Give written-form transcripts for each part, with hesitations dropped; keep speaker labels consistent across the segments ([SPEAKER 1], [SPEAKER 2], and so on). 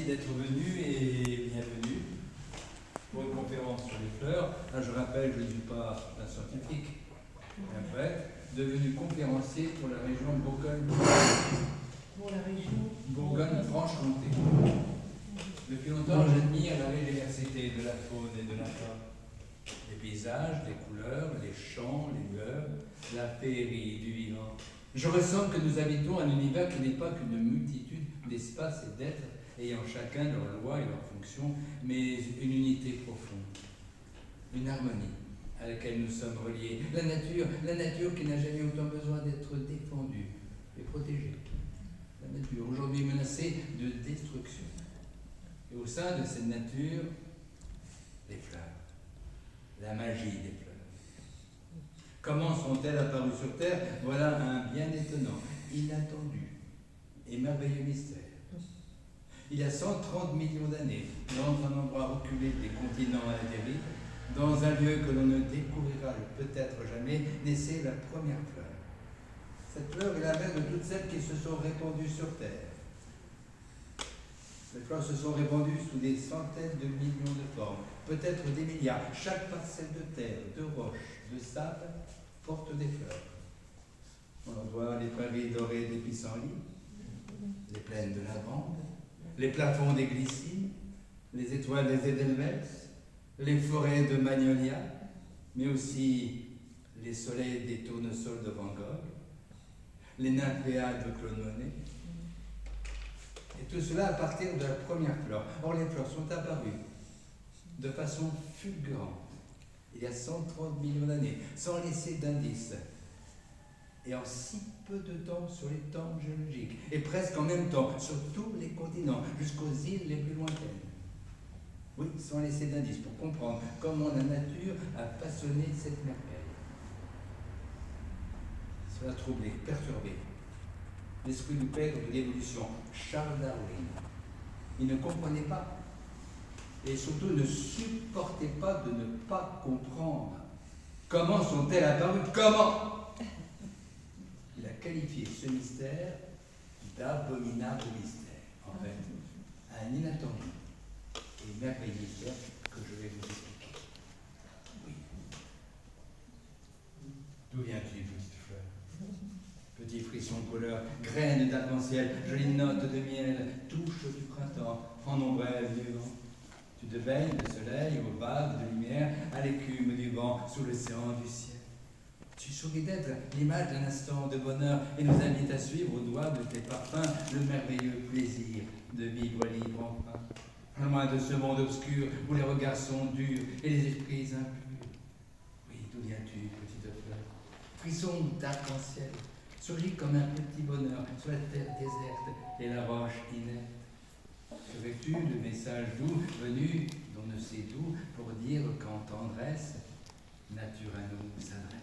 [SPEAKER 1] d'être venu et bienvenue pour une conférence sur les fleurs. Là, je rappelle, je ne suis pas un scientifique, un prêtre, devenu conférencier pour la région Bourgogne-Franche-Comté. Depuis longtemps, j'admire la diversité de la faune et de la flore. Les paysages, les couleurs, les chants, les lueurs, la féerie du vivant. Je ressens que nous habitons un univers qui n'est pas qu'une multitude d'espaces et d'êtres ayant chacun leurs lois et leurs fonctions, mais une unité profonde, une harmonie à laquelle nous sommes reliés. La nature qui n'a jamais autant besoin d'être défendue et protégée. La nature, aujourd'hui menacée de destruction. Et au sein de cette nature, les fleurs, la magie des fleurs. Comment sont-elles apparues sur Terre? Voilà un bien étonnant, inattendu et merveilleux mystère. Il y a 130 millions d'années, dans un endroit reculé des continents intérieurs, dans un lieu que l'on ne découvrira peut-être jamais, naissait la première fleur. Cette fleur est la mère de toutes celles qui se sont répandues sur Terre. Les fleurs se sont répandues sous des centaines de millions de formes, peut-être des milliards. Chaque parcelle de terre, de roche, de sable porte des fleurs. On en voit les prairies dorées des pissenlits, les plaines de lavande, les plafonds des glycines, les étoiles des Edelweiss, les forêts de magnolias, mais aussi les soleils des tournesols de Van Gogh, les nymphéas de Claude Monet. Et tout cela à partir de la première fleur. Or, les fleurs sont apparues de façon fulgurante, il y a 130 millions d'années, sans laisser d'indices, et en si peu de temps sur les temps géologiques, et presque en même temps sur tous les continents, jusqu'aux îles les plus lointaines. Oui, sans laisser d'indices, pour comprendre comment la nature a façonné cette merveille. Cela a troublé, perturbé l'esprit du père de l'évolution, Charles Darwin. Il ne comprenait pas, et surtout ne supportait pas de ne pas comprendre. Comment sont-elles apparues? Comment? Il a qualifié ce mystère d'abominable mystère. En fait, un inattendu et merveilleux mystère que je vais vous expliquer. Oui. D'où viens-tu, petite fleur? Petits frissons de couleur, graines d'arc-en-ciel, jolies notes de miel, touches du printemps, en ombrelle du vent. Tu te baignes de soleil aux vagues de lumière, à l'écume du vent, sous l'océan du ciel. Tu souris d'être l'image d'un instant de bonheur et nous invites à suivre au doigt de tes parfums le merveilleux plaisir de vivre libre enfin. Loin de ce monde obscur où les regards sont durs et les esprits impurs. Oui, d'où viens-tu, petite fleur? Frisson d'arc-en-ciel, surgit comme un petit bonheur sur la terre déserte et la roche inerte. Serais-tu le message doux venu d'on ne sait d'où pour dire qu'en tendresse, nature à nous s'adresse?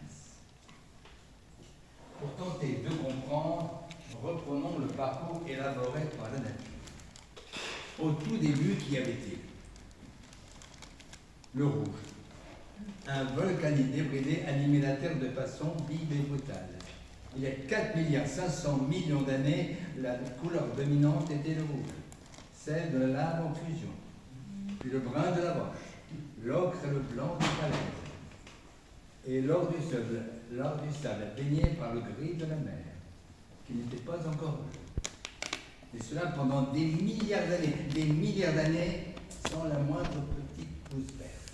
[SPEAKER 1] Pour tenter de comprendre, reprenons le parcours élaboré par la nature. Au tout début, qu'y avait-il? Le rouge. Un volcanite débridé animait la Terre de façon vive et brutale. Il y a 4,5 milliards d'années, la couleur dominante était le rouge, celle de la lave en fusion, puis le brun de la roche, l'ocre et le blanc du falaise, et l'or du sable baigné par le gris de la mer, qui n'était pas encore rouge. Et cela pendant des milliards d'années, sans la moindre petite pousse verte.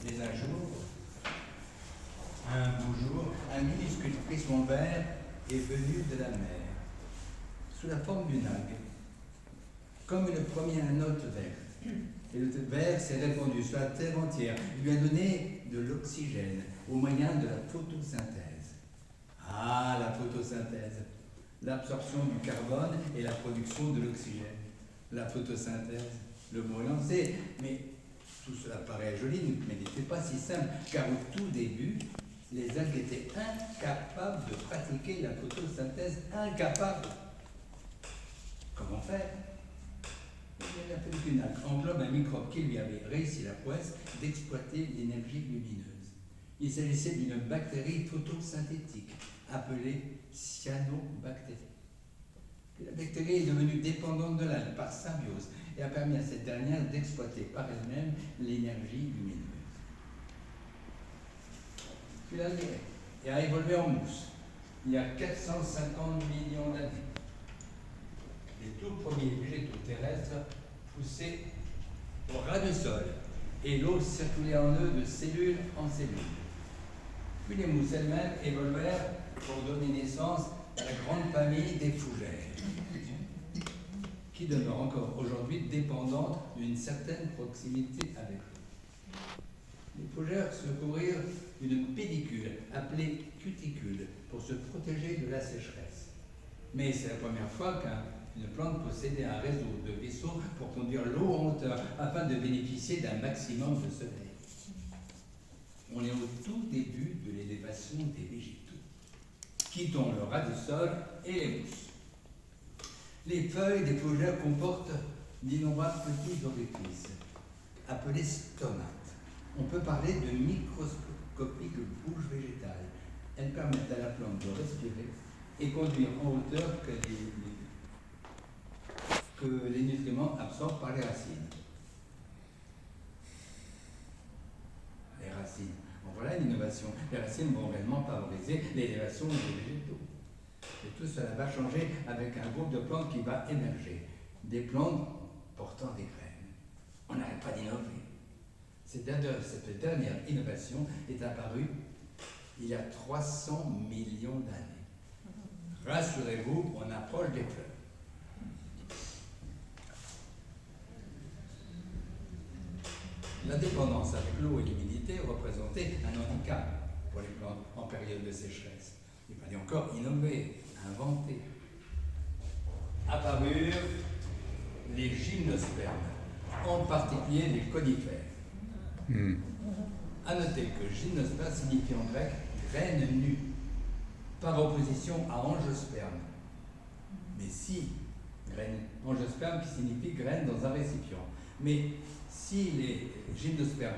[SPEAKER 1] Mais un beau jour, un minuscule frisson vert est venu de la mer, sous la forme d'une algue, comme une première note verte. Et le vert s'est répandu sur la terre entière, lui a donné de l'oxygène au moyen de la photosynthèse. Ah, la photosynthèse, l'absorption du carbone et la production de l'oxygène. La photosynthèse, le mot est lancé, mais tout cela paraît joli, mais n'était pas si simple, car au tout début, les algues étaient incapables de pratiquer la photosynthèse, incapables. Comment faire? Il a fallu qu'une algue englobe un microbe qui lui avait réussi la prouesse d'exploiter l'énergie lumineuse. Il s'agissait d'une bactérie photosynthétique appelée cyanobactérie. Puis la bactérie est devenue dépendante de l'algue par symbiose et a permis à cette dernière d'exploiter par elle-même l'énergie lumineuse. Puis l'algue a évolué en mousse il y a 450 millions d'années. Les tout premiers végétaux terrestres poussaient au ras du sol et l'eau circulait en eux de cellule en cellule. Puis les mousses elles-mêmes évoluèrent pour donner naissance à la grande famille des fougères, qui demeure encore aujourd'hui dépendante d'une certaine proximité avec l'eau. Les fougères se couvrirent d'une pellicule appelée cuticule pour se protéger de la sécheresse. Mais c'est la première fois qu'une plante possédait un réseau de vaisseaux pour conduire l'eau en hauteur afin de bénéficier d'un maximum de soleil. On est au tout début de l'élévation des végétaux. Quittons le ras du sol et les mousses. Les feuilles des fougères comportent d'innombrables petits orifices, appelés stomates. On peut parler de microscopiques bouches végétales. Elles permettent à la plante de respirer et conduire en hauteur que les nutriments absorbés par les racines. Les racines. Bon, voilà une innovation. Les racines vont réellement favoriser l'élévation des végétaux. Et tout cela va changer avec un groupe de plantes qui va émerger. Des plantes portant des graines. On n'arrête pas d'innover. Cette dernière innovation est apparue il y a 300 millions d'années. Rassurez-vous, on approche des fleurs. La dépendance avec l'eau et l'humidité représentait un handicap pour les plantes en période de sécheresse. Il fallait encore innover, inventer. Apparurent les gymnospermes, en particulier les conifères. À noter que gymnosperme signifie en grec graine nue, par opposition à angiosperme. Mais si, angiosperme qui signifie graine dans un récipient. Mais si les gymnospermes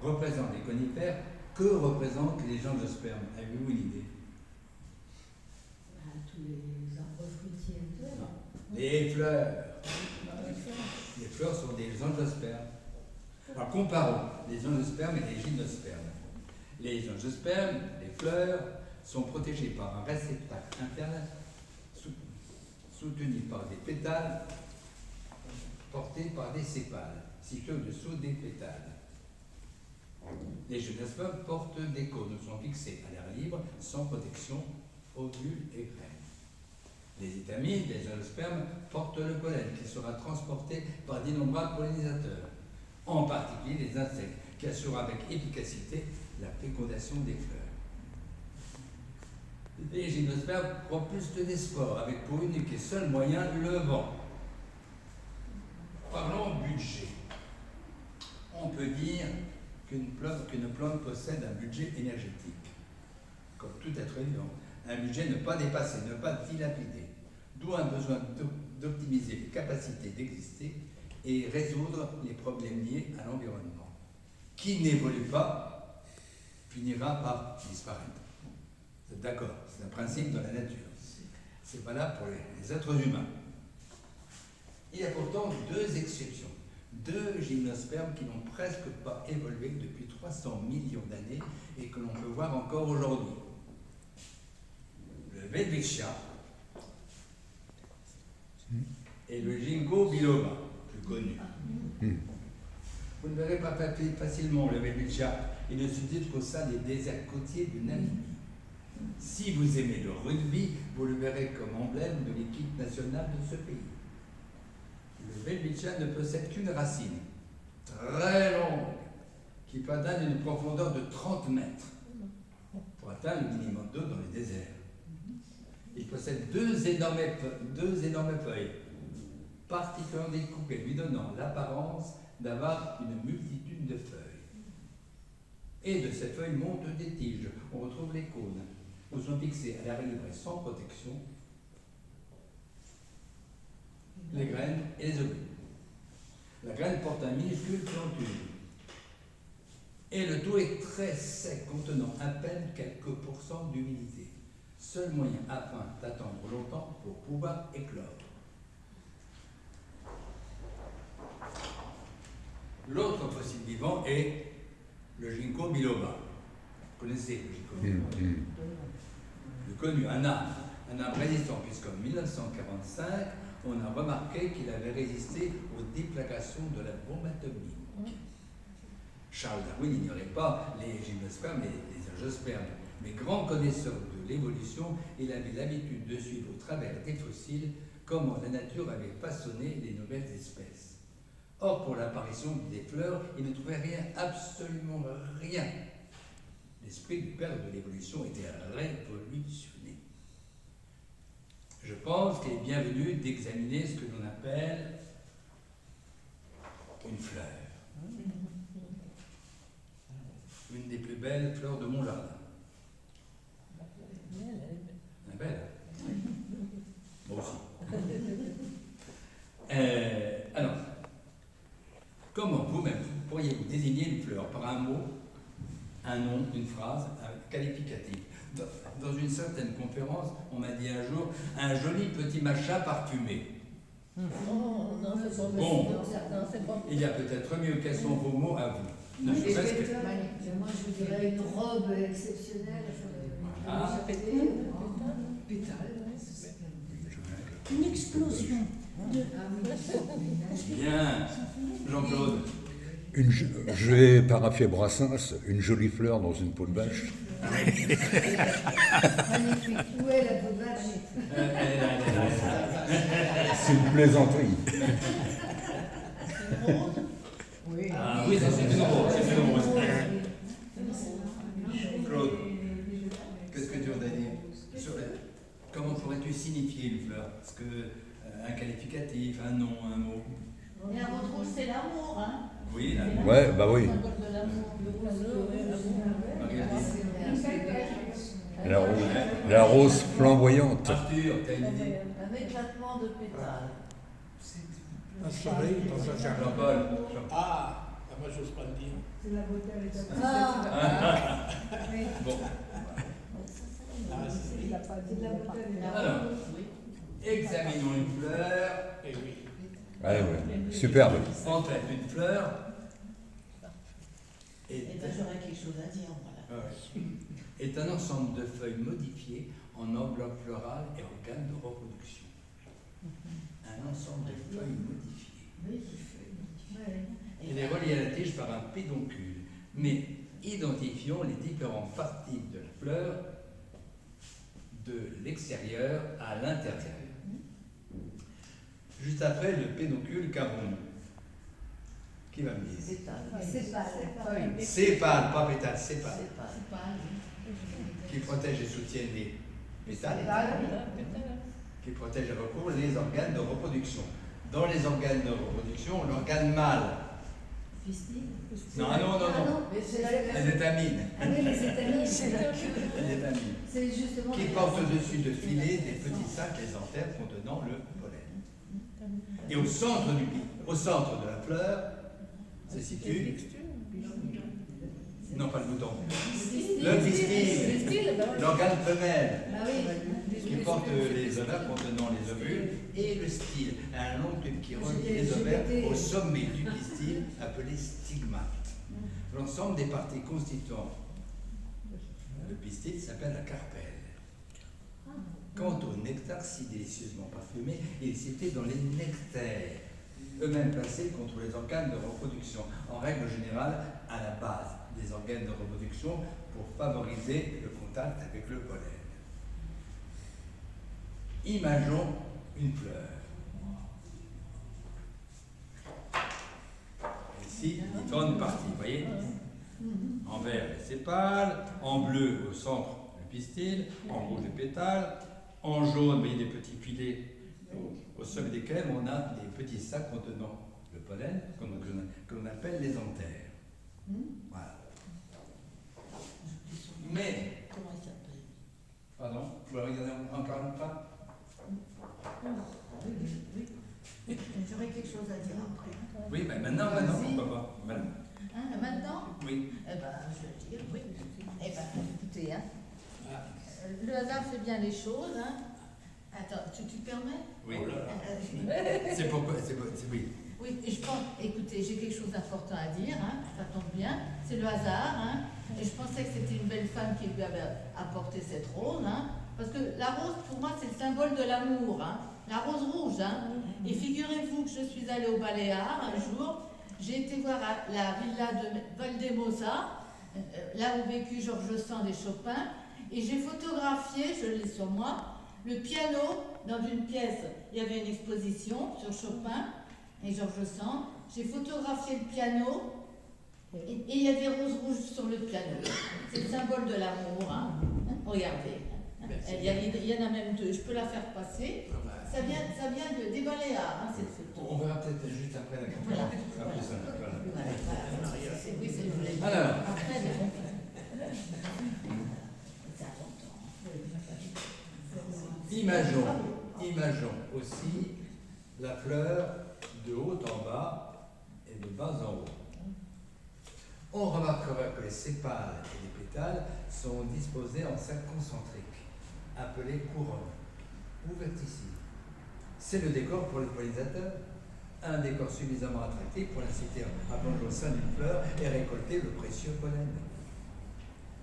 [SPEAKER 1] représentent les conifères, que représentent les angiospermes? Avez-vous une idée?
[SPEAKER 2] Tous les arbres fruitiers et tout.
[SPEAKER 1] Les fleurs. Les fleurs sont des angiospermes. Alors comparons les angiospermes et les gymnospermes. Les angiospermes, les fleurs, sont protégées par un réceptacle interne soutenu par des pétales portés par des sépales situés au-dessous des pétales. Les gymnospermes portent des cônes, sont fixés à l'air libre, sans protection, ovules et graines. Les étamines des angiospermes portent le pollen qui sera transporté par d'innombrables pollinisateurs, en particulier les insectes, qui assurent avec efficacité la fécondation des fleurs. Les gymnospermes propulsent des spores avec pour unique et seul moyen le vent. Parlons budget. On peut dire qu'une plante possède un budget énergétique, comme tout être vivant. Un budget ne pas dépasser, ne pas dilapider, d'où un besoin d'optimiser les capacités d'exister et résoudre les problèmes liés à l'environnement. Qui n'évolue pas finira par disparaître. Vous êtes d'accord? C'est un principe dans la nature. C'est valable pour les êtres humains. Il y a pourtant deux exceptions. Deux gymnospermes qui n'ont presque pas évolué depuis 300 millions d'années et que l'on peut voir encore aujourd'hui. Le Welwitschia et le Ginkgo biloba, plus connu. Vous ne verrez pas facilement le Welwitschia. Il ne se dit qu'au sein des déserts côtiers du Namibie. Si vous aimez le rugby, vous le verrez comme emblème de l'équipe nationale de ce pays. Le Welwitschia ne possède qu'une racine, très longue, qui peut atteindre une profondeur de 30 mètres pour atteindre le minimum d'eau dans les déserts. Il possède deux énormes feuilles, particulièrement découpées, lui donnant l'apparence d'avoir une multitude de feuilles. Et de ces feuilles montent des tiges. On retrouve les cônes, où sont fixés à l'air libre et sans protection les graines et les ovules. La graine porte un minuscule plantule. Et le tout est très sec, contenant à peine quelques pourcents d'humidité. seul moyen afin d'attendre longtemps pour pouvoir éclore. L'autre fossile vivant est le ginkgo biloba. Vous connaissez le ginkgo biloba? Le connu, un arbre résistant, puisqu'en 1945, on a remarqué qu'il avait résisté aux déplagations de la bombe atomique. Charles Darwin n'ignorait pas les gymnospermes et les angiospermes, mais grand connaisseur de l'évolution, il avait l'habitude de suivre au travers des fossiles comment la nature avait façonné les nouvelles espèces. Or, pour l'apparition des fleurs, il ne trouvait rien, absolument rien. L'esprit du père de l'évolution était révolutionné. Je pense qu'il est bienvenu d'examiner ce que l'on appelle une fleur. Une des plus belles fleurs de mon jardin. Elle est belle. Moi aussi. Alors, comment vous-même pourriez-vous désigner une fleur par un mot, un nom, une phrase, un qualificatif? Dans une certaine conférence, on m'a dit un jour un joli petit machin parfumé.
[SPEAKER 2] Non, c'est pas
[SPEAKER 1] Bon,
[SPEAKER 2] c'est pas.
[SPEAKER 1] il y a peut-être mieux. Quels sont vos mots à vous?
[SPEAKER 2] Moi, je vous dirais une robe exceptionnelle.
[SPEAKER 1] Ah.
[SPEAKER 2] Pétale.
[SPEAKER 3] Une explosion.
[SPEAKER 1] Bien. Jean-Claude.
[SPEAKER 4] Je vais parapher Brassens, une jolie fleur dans une peau de vache.
[SPEAKER 2] Magnifique. Où est la peau de vache?
[SPEAKER 4] C'est une plaisanterie.
[SPEAKER 2] Oui.
[SPEAKER 1] Ah oui, ça c'est plus drôle. C'est plus drôle. Claude, qu'est-ce que tu as dit? Comment pourrais-tu signifier une fleur? Est-ce que un qualificatif, un nom, un mot?
[SPEAKER 3] Et la rose rouge, c'est l'amour, hein?
[SPEAKER 1] Oui, là.
[SPEAKER 4] Ouais, bah oui.
[SPEAKER 3] De l'amour.
[SPEAKER 4] La rose flamboyante.
[SPEAKER 1] Arthur, t'as une idée?
[SPEAKER 3] Un éclatement de pétales.
[SPEAKER 5] Un soleil dans un jardin.
[SPEAKER 1] Jean-Paul.
[SPEAKER 5] Ah, moi j'ose pas le dire.
[SPEAKER 2] C'est la beauté avec
[SPEAKER 3] Ah,
[SPEAKER 1] Bon.
[SPEAKER 5] Ah, c'est
[SPEAKER 2] la beauté avec
[SPEAKER 1] Alors, examinons une fleur.
[SPEAKER 5] Eh oui.
[SPEAKER 4] Ouais, ouais. Superbe.
[SPEAKER 1] En fait, une fleur
[SPEAKER 3] et ben j'aurais quelque chose à dire, voilà.
[SPEAKER 1] est un ensemble de feuilles modifiées en enveloppe florale et organes de reproduction. Un ensemble de feuilles modifiées.
[SPEAKER 3] Oui, c'est feuille.
[SPEAKER 1] Elle est reliée à la tige par un pédoncule. Mais identifions les différentes parties de la fleur de l'extérieur à l'intérieur. Juste après le pédoncule, qu'avons-nous? Qui va me dire?
[SPEAKER 3] Pétales.
[SPEAKER 1] Sépales, pas pétales, sépales.
[SPEAKER 3] Sépales.
[SPEAKER 1] Qui protègent et soutiennent les pétales. Qui protègent et recouvrent les organes de reproduction. Dans les organes de reproduction, l'organe mâle. Non, non.
[SPEAKER 3] Mais c'est
[SPEAKER 1] Les étamines.
[SPEAKER 2] Ah oui, les étamines.
[SPEAKER 1] Les étamines.
[SPEAKER 2] C'est justement.
[SPEAKER 1] Qui portent au-dessus de filets des petits sacs, les anthères contenant le pollen. Et au centre de la fleur, se situe. Non, pas le bouton. Le pistil, l'organe femelle,
[SPEAKER 2] Ah oui.
[SPEAKER 1] qui porte les ovaires contenant les ovules, et le style, un long tube qui relie les ovaires au sommet du pistil, appelé stigmate. L'ensemble des parties constituant le pistil s'appelle la carpelle. Quant au nectar, si délicieusement parfumé, il est cité dans les nectaires, eux-mêmes placés contre les organes de reproduction, en règle générale à la base des organes de reproduction pour favoriser le contact avec le pollen. Imaginons une fleur. Ici, différentes parties, vous voyez? En vert, les sépales, en bleu, au centre, le pistil, en rouge, les pétales, en jaune, vous voyez des petits filets au sommet desquels on a des petits sacs contenant le pollen, que l'on appelle les anthères. Voilà. Mais,
[SPEAKER 3] Comment il s'appelle?
[SPEAKER 1] pardon, vous la regardez encore une fois?
[SPEAKER 3] Oui. J'aurais quelque chose à dire après.
[SPEAKER 1] Oui, ben maintenant, pourquoi pas? Voilà.
[SPEAKER 3] Hein, maintenant?
[SPEAKER 1] Oui.
[SPEAKER 3] Eh ben, je vais dire oui. Eh ben, écoutez, hein. le hasard fait bien les choses. Hein. Attends, tu te permets?
[SPEAKER 1] Oui.
[SPEAKER 5] Oh là là.
[SPEAKER 1] C'est pourquoi, oui.
[SPEAKER 3] Oui, et je pense, écoutez, j'ai quelque chose d'important à dire, hein, ça tombe bien, c'est le hasard, hein, et je pensais que c'était une belle femme qui lui avait apporté cette rose, hein, parce que la rose, pour moi, c'est le symbole de l'amour, hein, la rose rouge, hein, et figurez-vous que je suis allée au Baléares un jour, j'ai été voir la villa de Valdemosa, là où vécut Georges Sand et Chopin, et j'ai photographié, je l'ai sur moi, le piano dans une pièce, il y avait une exposition sur Chopin, et Georges Sand, j'ai photographié le piano et il y a des roses rouges sur le piano. C'est le symbole de l'amour. Hein. Regardez. Il y en a même deux. Je peux la faire passer. Ça vient des Baléares, hein, cette photo.
[SPEAKER 1] On verra peut-être juste après la campagne.
[SPEAKER 3] Voilà. Oui, c'est le
[SPEAKER 1] Alors.
[SPEAKER 3] après, c'est important.
[SPEAKER 1] Imageons aussi la fleur de haut en bas et de bas en haut. On remarquera que les sépales et les pétales sont disposés en cercles concentriques, appelés couronnes ou verticiles. C'est le décor pour les pollinisateurs, un décor suffisamment attractif pour l'inciter à plonger au sein d'une fleur et récolter le précieux pollen.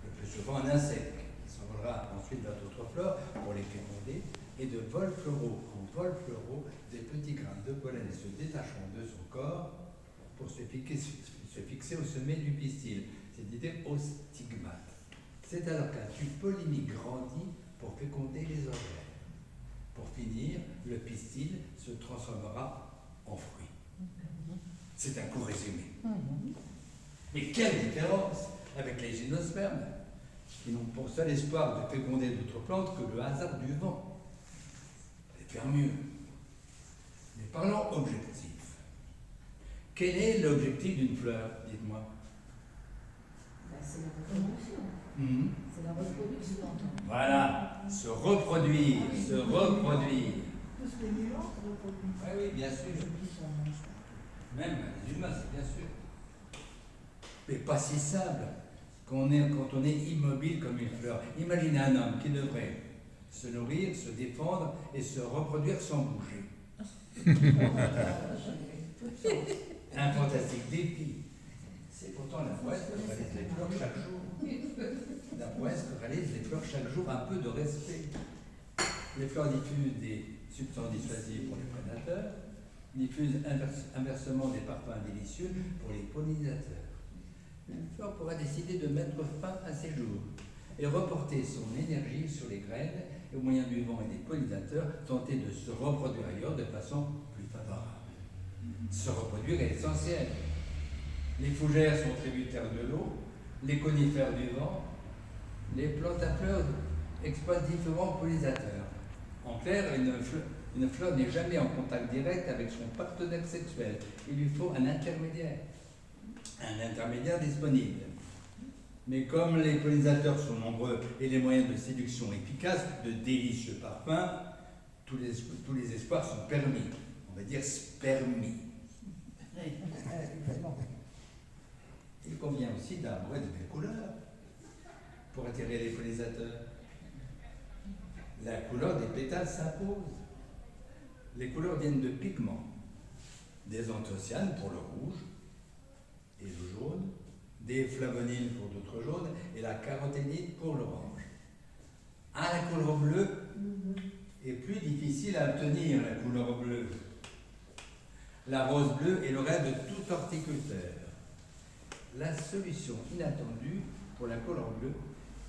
[SPEAKER 1] Le plus souvent un insecte qui s'envolera ensuite vers d'autres fleurs pour les féconder, et de vols fleuraux en vols fleuraux, des petits grains de pollen se détacheront de son corps pour se fixer au sommet du pistil, c'est-à-dire au stigmate. C'est alors qu'un tube pollinique grandit pour féconder les ovaires. Pour finir, le pistil se transformera en fruit. C'est un court résumé. Mais quelle différence avec les gymnospermes, qui n'ont pour seul espoir de féconder d'autres plantes que le hasard du vent. Et faire mieux. Mais parlons objectif. Quel est l'objectif d'une fleur, dites-moi?
[SPEAKER 2] C'est la reproduction. C'est la reproduction.
[SPEAKER 1] Voilà, se reproduire, se reproduire.
[SPEAKER 3] Tous les vivants se reproduisent.
[SPEAKER 1] Oui, oui, bien sûr. Même les humains, c'est bien sûr. Mais pas si simple quand on est immobile comme une fleur. Imaginez un homme qui devrait se nourrir, se défendre et se reproduire sans bouger. Un fantastique défi. C'est pourtant la prouesse que réalise les fleurs chaque jour. La prouesse que réalise les fleurs chaque jour, un peu de respect. Les fleurs diffusent des substances dissuasives pour les prédateurs, diffusent inversement des parfums délicieux pour les pollinisateurs. Une fleur pourra décider de mettre fin à ses jours et reporter son énergie sur les graines et au moyen du vent et des pollinisateurs, tenter de se reproduire ailleurs de façon plus favorable. Se reproduire est essentiel. Les fougères sont tributaires de l'eau, les conifères du vent, les plantes à fleurs exploitent différents pollinisateurs. En clair, une fleur n'est jamais en contact direct avec son partenaire sexuel. Il lui faut un intermédiaire disponible. Mais comme les pollinisateurs sont nombreux et les moyens de séduction efficaces, de délicieux parfums, tous les espoirs sont permis. On va dire spermis. Il convient aussi d'arbourer de belles couleurs pour attirer les pollinisateurs. La couleur des pétales s'impose. Les couleurs viennent de pigments, des anthocyanes pour le rouge et le jaune, des flavonines pour d'autres jaunes et la caroténite pour l'orange. La couleur bleue est plus difficile à obtenir, la couleur bleue. La rose bleue est le rêve de tout horticulteur. La solution inattendue pour la couleur bleue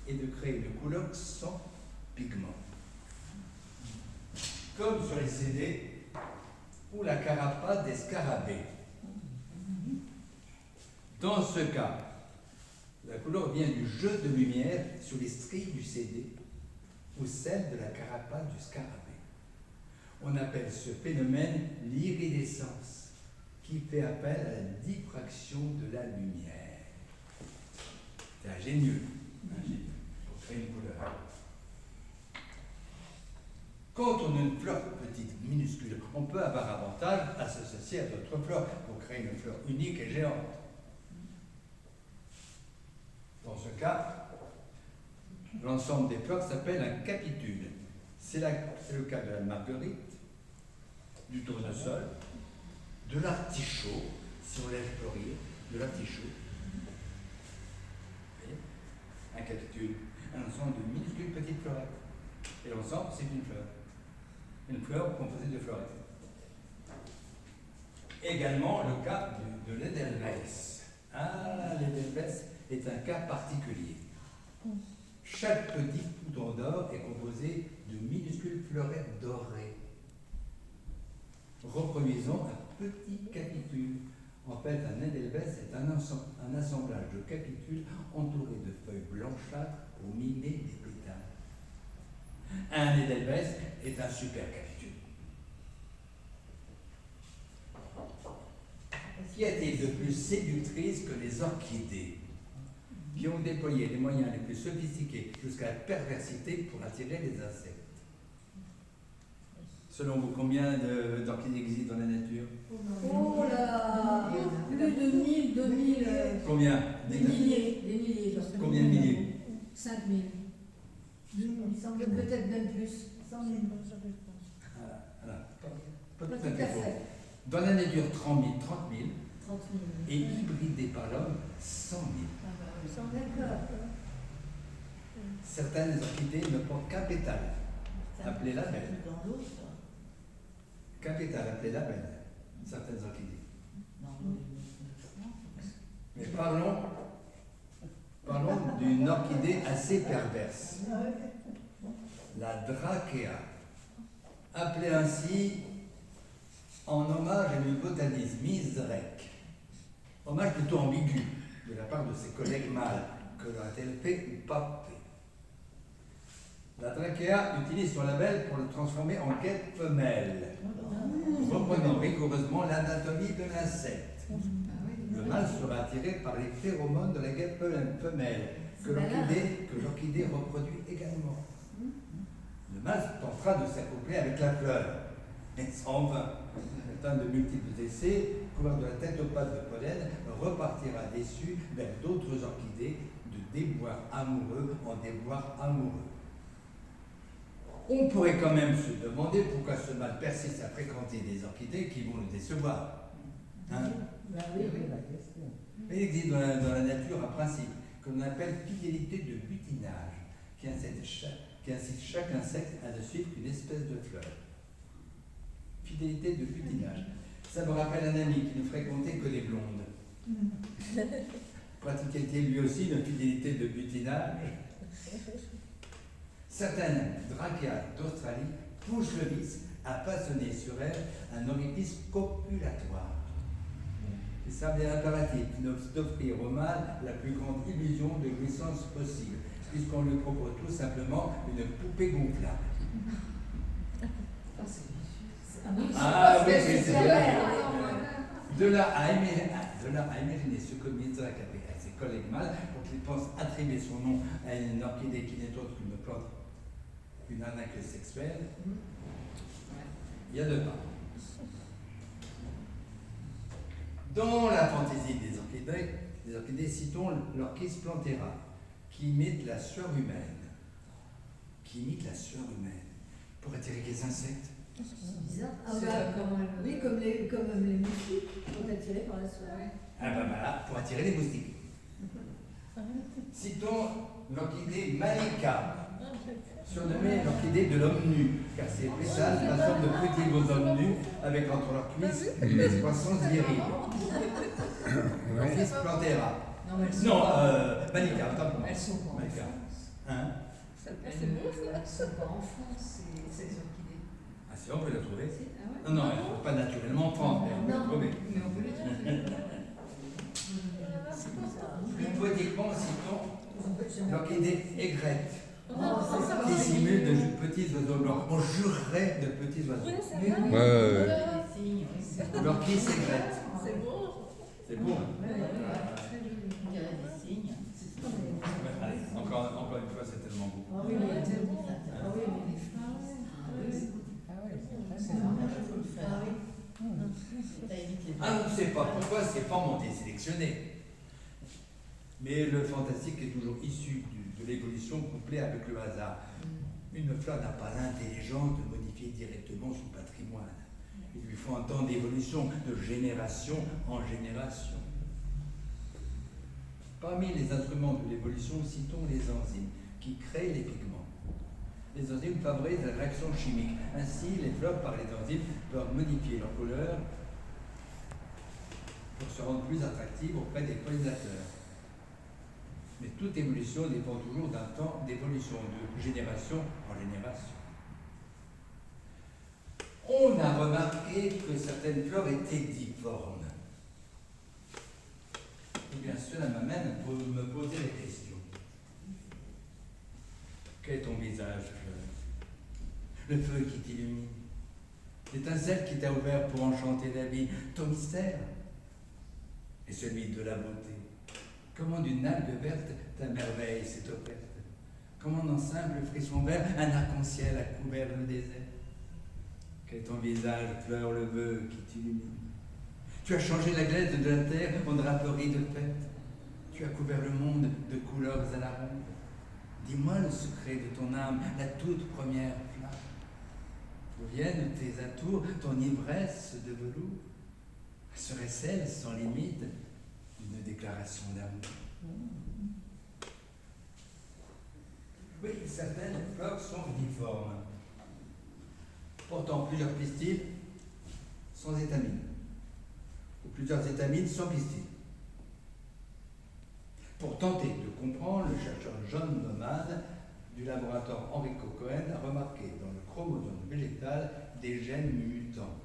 [SPEAKER 1] est de créer une couleur sans pigment. Comme sur les CD ou la carapace des scarabées. Dans ce cas, la couleur vient du jeu de lumière sur les stries du CD ou celle de la carapace du scarabée. On appelle ce phénomène l'iridescence, qui fait appel à la diffraction de la lumière. C'est ingénieux pour créer une couleur. Quand on a une fleur petite, minuscule, on peut avoir avantage à s'associer à d'autres fleurs pour créer une fleur unique et géante. Dans ce cas, L'ensemble des fleurs s'appelle un capitule. C'est le cas de la marguerite, du tournesol, de l'artichaut, si on laisse fleurir, de l'artichaut. Vous voyez? Un capitule, un ensemble de minuscules petites fleurettes. Et l'ensemble, c'est une fleur. Une fleur composée de fleurettes. Également le cas de l'Edelweiss. Ah, l'Edelweiss est un cas particulier. Chaque petit poudre d'or est composé de minuscules fleurettes dorées, reproduisant un petit capitule. En fait, un Edelweiss est un assemblage de capitules entourés de feuilles blanchâtres pour mimer des pétales. Un Edelweiss est un super capitule. Qu'y a-t-il de plus séductrice que les orchidées, qui ont déployé les moyens les plus sophistiqués jusqu'à la perversité pour attirer les insectes? Selon vous, combien d'orchidées existent dans la nature?
[SPEAKER 2] Oh là, plus de 1000, 2000.
[SPEAKER 1] Combien?
[SPEAKER 2] Des milliers.
[SPEAKER 1] Combien de milliers?
[SPEAKER 2] 5000. Il semble peut-être même plus. 100 000.
[SPEAKER 1] Voilà. Pas
[SPEAKER 2] Pas
[SPEAKER 1] tout
[SPEAKER 2] tout
[SPEAKER 1] à
[SPEAKER 2] à
[SPEAKER 1] fait faux.
[SPEAKER 2] fait.
[SPEAKER 1] Dans la nature, 30 000,
[SPEAKER 2] 30 000.
[SPEAKER 1] et hybridées par l'homme, 100 000.
[SPEAKER 2] D'accord.
[SPEAKER 1] Certaines orchidées ne portent qu'un pétale, appelé labelle.
[SPEAKER 3] Dans l'eau, ça.
[SPEAKER 1] Qu'un pétale, appelé labelle. Certaines orchidées. Mais parlons d'une orchidée assez perverse. La Dracea, appelée ainsi en hommage à une botaniste Mizrek. Hommage plutôt ambigu de la part de ses collègues mâles, que l'a-t-elle fait ou pas fait. La Dracea utilise son label pour le transformer en guêpe femelle, reprenant rigoureusement l'anatomie de l'insecte. Le mâle sera attiré par les phéromones de la guêpe femelle, que l'orchidée reproduit également. Le mâle tentera de s'accoupler avec la fleur, mais sans vain. Atteint de multiples essais, couvert de la tête aux pattes de pollen, repartira déçu vers d'autres orchidées, de déboires amoureux en déboires amoureux. On pourrait quand même se demander pourquoi ce mâle persiste à fréquenter des orchidées qui vont le décevoir. Hein? Il existe dans la nature un principe que l'on appelle fidélité de butinage, qui incite chaque insecte à ne suivre qu'une espèce de fleur. Fidélité de butinage. Ça me rappelle un ami qui ne fréquentait que les blondes. Pratiquait-il lui aussi une fidélité de butinage? Certaines Dracea d'Australie poussent le vice à façonner sur elles un orifice copulatoire. Il semble impératif d'offrir au mâle la plus grande illusion de jouissance possible, puisqu'on lui propose tout simplement une poupée gonflable. Ah oui, c'est de là à imaginer ce que Mizrek a fait à ses collègues mâles pour qu'ils pensent attribuer son nom à une orchidée qui n'est autre qu'une plante, une arnaque sexuelle. Il y a deux pas. Dans la fantaisie des orchidées, citons l'orchis plantera, qui imite la sueur humaine. Pour attirer les insectes.
[SPEAKER 2] C'est bizarre. Ah bah, oui, comme les moustiques sont attirés par la soirée.
[SPEAKER 1] Ah ben voilà, pour attirer les moustiques. Citons l'orchidée Malika, surnommée l'orchidée de l'homme nu, car ses pétales rassemblent de petits beaux hommes nus avec entre leurs cuisses une excroissance virile. L'orchis plantera. Non, Malika, autant pour moi.
[SPEAKER 6] Elles sont pas en
[SPEAKER 1] Malika.
[SPEAKER 6] France.
[SPEAKER 1] Hein?
[SPEAKER 6] Elles ne sont pas en France, ces orchidées.
[SPEAKER 1] Ah si, on peut la trouver.
[SPEAKER 6] Ah
[SPEAKER 1] Non, elle ne pas naturellement en France, mais on peut la trouver.
[SPEAKER 6] Mais on peut les trouver.
[SPEAKER 1] Plus poétiquement, citons l'orchidée aigrette, qui
[SPEAKER 2] C'est
[SPEAKER 1] simule de petits oiseaux blancs. On jurerait de petits oiseaux.
[SPEAKER 4] Ouais.
[SPEAKER 1] L'orchis aigrette.
[SPEAKER 6] C'est beau.
[SPEAKER 1] C'est beau. Hein?
[SPEAKER 3] On dirait des signes.
[SPEAKER 1] Allez, encore une fois, c'est tellement beau.
[SPEAKER 2] Ah oui, mais
[SPEAKER 1] Ah, on ne sait pas pourquoi ces formes ont été sélectionnées. Mais le fantastique est toujours issu de l'évolution couplée avec le hasard. Une fleur n'a pas l'intelligence de modifier directement son patrimoine. Il lui faut un temps d'évolution, de génération en génération. Parmi les instruments de l'évolution, citons les enzymes qui créent les pigments. Les enzymes favorisent la réaction chimique. Ainsi, les fleurs, par les enzymes, peuvent modifier leur couleur pour se rendre plus attractives auprès des pollinisateurs. Mais toute évolution dépend toujours d'un temps d'évolution, de génération en génération. On a remarqué que certaines fleurs étaient difformes. Et bien cela m'amène à me poser la question. Quel est ton visage, fleur? Le feu qui t'illumine, l'étincelle qui t'a ouvert pour enchanter la vie, ton mystère et celui de la beauté. Comment d'une algue verte ta merveille s'est offerte? Comment d'un simple frisson vert un arc-en-ciel a couvert le désert? Quel est ton visage, fleur, le vœu qui t'illumine? Tu as changé la glaise de la terre en draperie de fête. Tu as couvert le monde de couleurs à la ronde. Dis-moi le secret de ton âme, la toute première flamme. D'où viennent tes atours, ton ivresse de velours? Serait-ce elle, sans limite, une déclaration d'amour? Oui, certaines fleurs sont difformes, portant plusieurs pistils sans étamines, ou plusieurs étamines sans pistils. Pour tenter de comprendre, le chercheur John Nomad du laboratoire Enrico Cohen a remarqué dans le chromosome végétal des gènes mutants,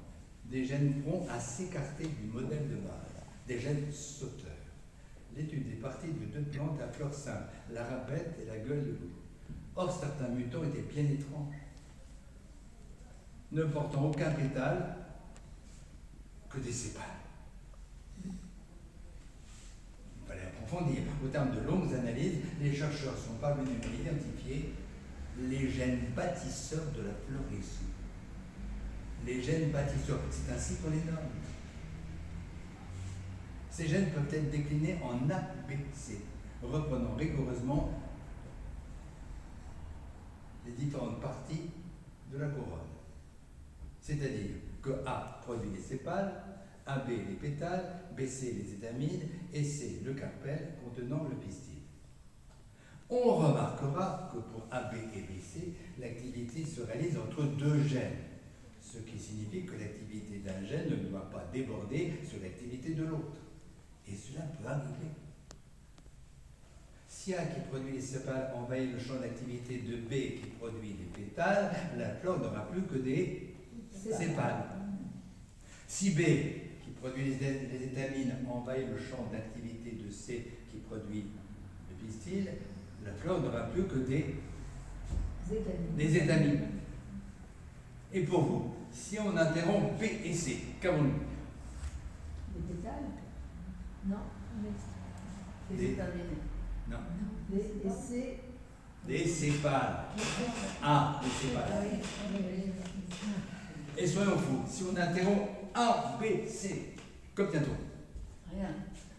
[SPEAKER 1] des gènes prompts à s'écarter du modèle de base, des gènes sauteurs. L'étude est partie de deux plantes à fleurs simples, la rapette et la gueule de loup. Or, certains mutants étaient bien étranges, ne portant aucun pétale que des sépales. Il fallait approfondir. Au terme de longues analyses, les chercheurs sont parvenus à identifier les gènes bâtisseurs de la floraison. Les gènes bâtisseurs, c'est ainsi qu'on les nomme. Ces gènes peuvent être déclinés en A, B, C, reprenant rigoureusement les différentes parties de la couronne. C'est-à-dire que A produit les sépales, AB les pétales, BC les étamines et C le carpel contenant le pistil. On remarquera que pour AB et BC, l'activité se réalise entre deux gènes, ce qui signifie que l'activité d'un gène ne doit pas déborder sur l'activité de l'autre. Et cela peut arriver. Si A qui produit les sépales envahit le champ d'activité de B qui produit les pétales, la fleur n'aura plus que des sépales. Si B qui produit les étamines envahit le champ d'activité de C qui produit le pistil, la fleur n'aura plus que des étamines. Et pour vous, si on interrompt B et C, qu'avons-nous?
[SPEAKER 2] Des pétales? Non,
[SPEAKER 3] Les étamines.
[SPEAKER 1] Non.
[SPEAKER 2] et c'est...
[SPEAKER 1] Des sépales. A, des sépales. Et soyons fous, si on interrompt A, B, C, qu'obtient-on?
[SPEAKER 3] Rien.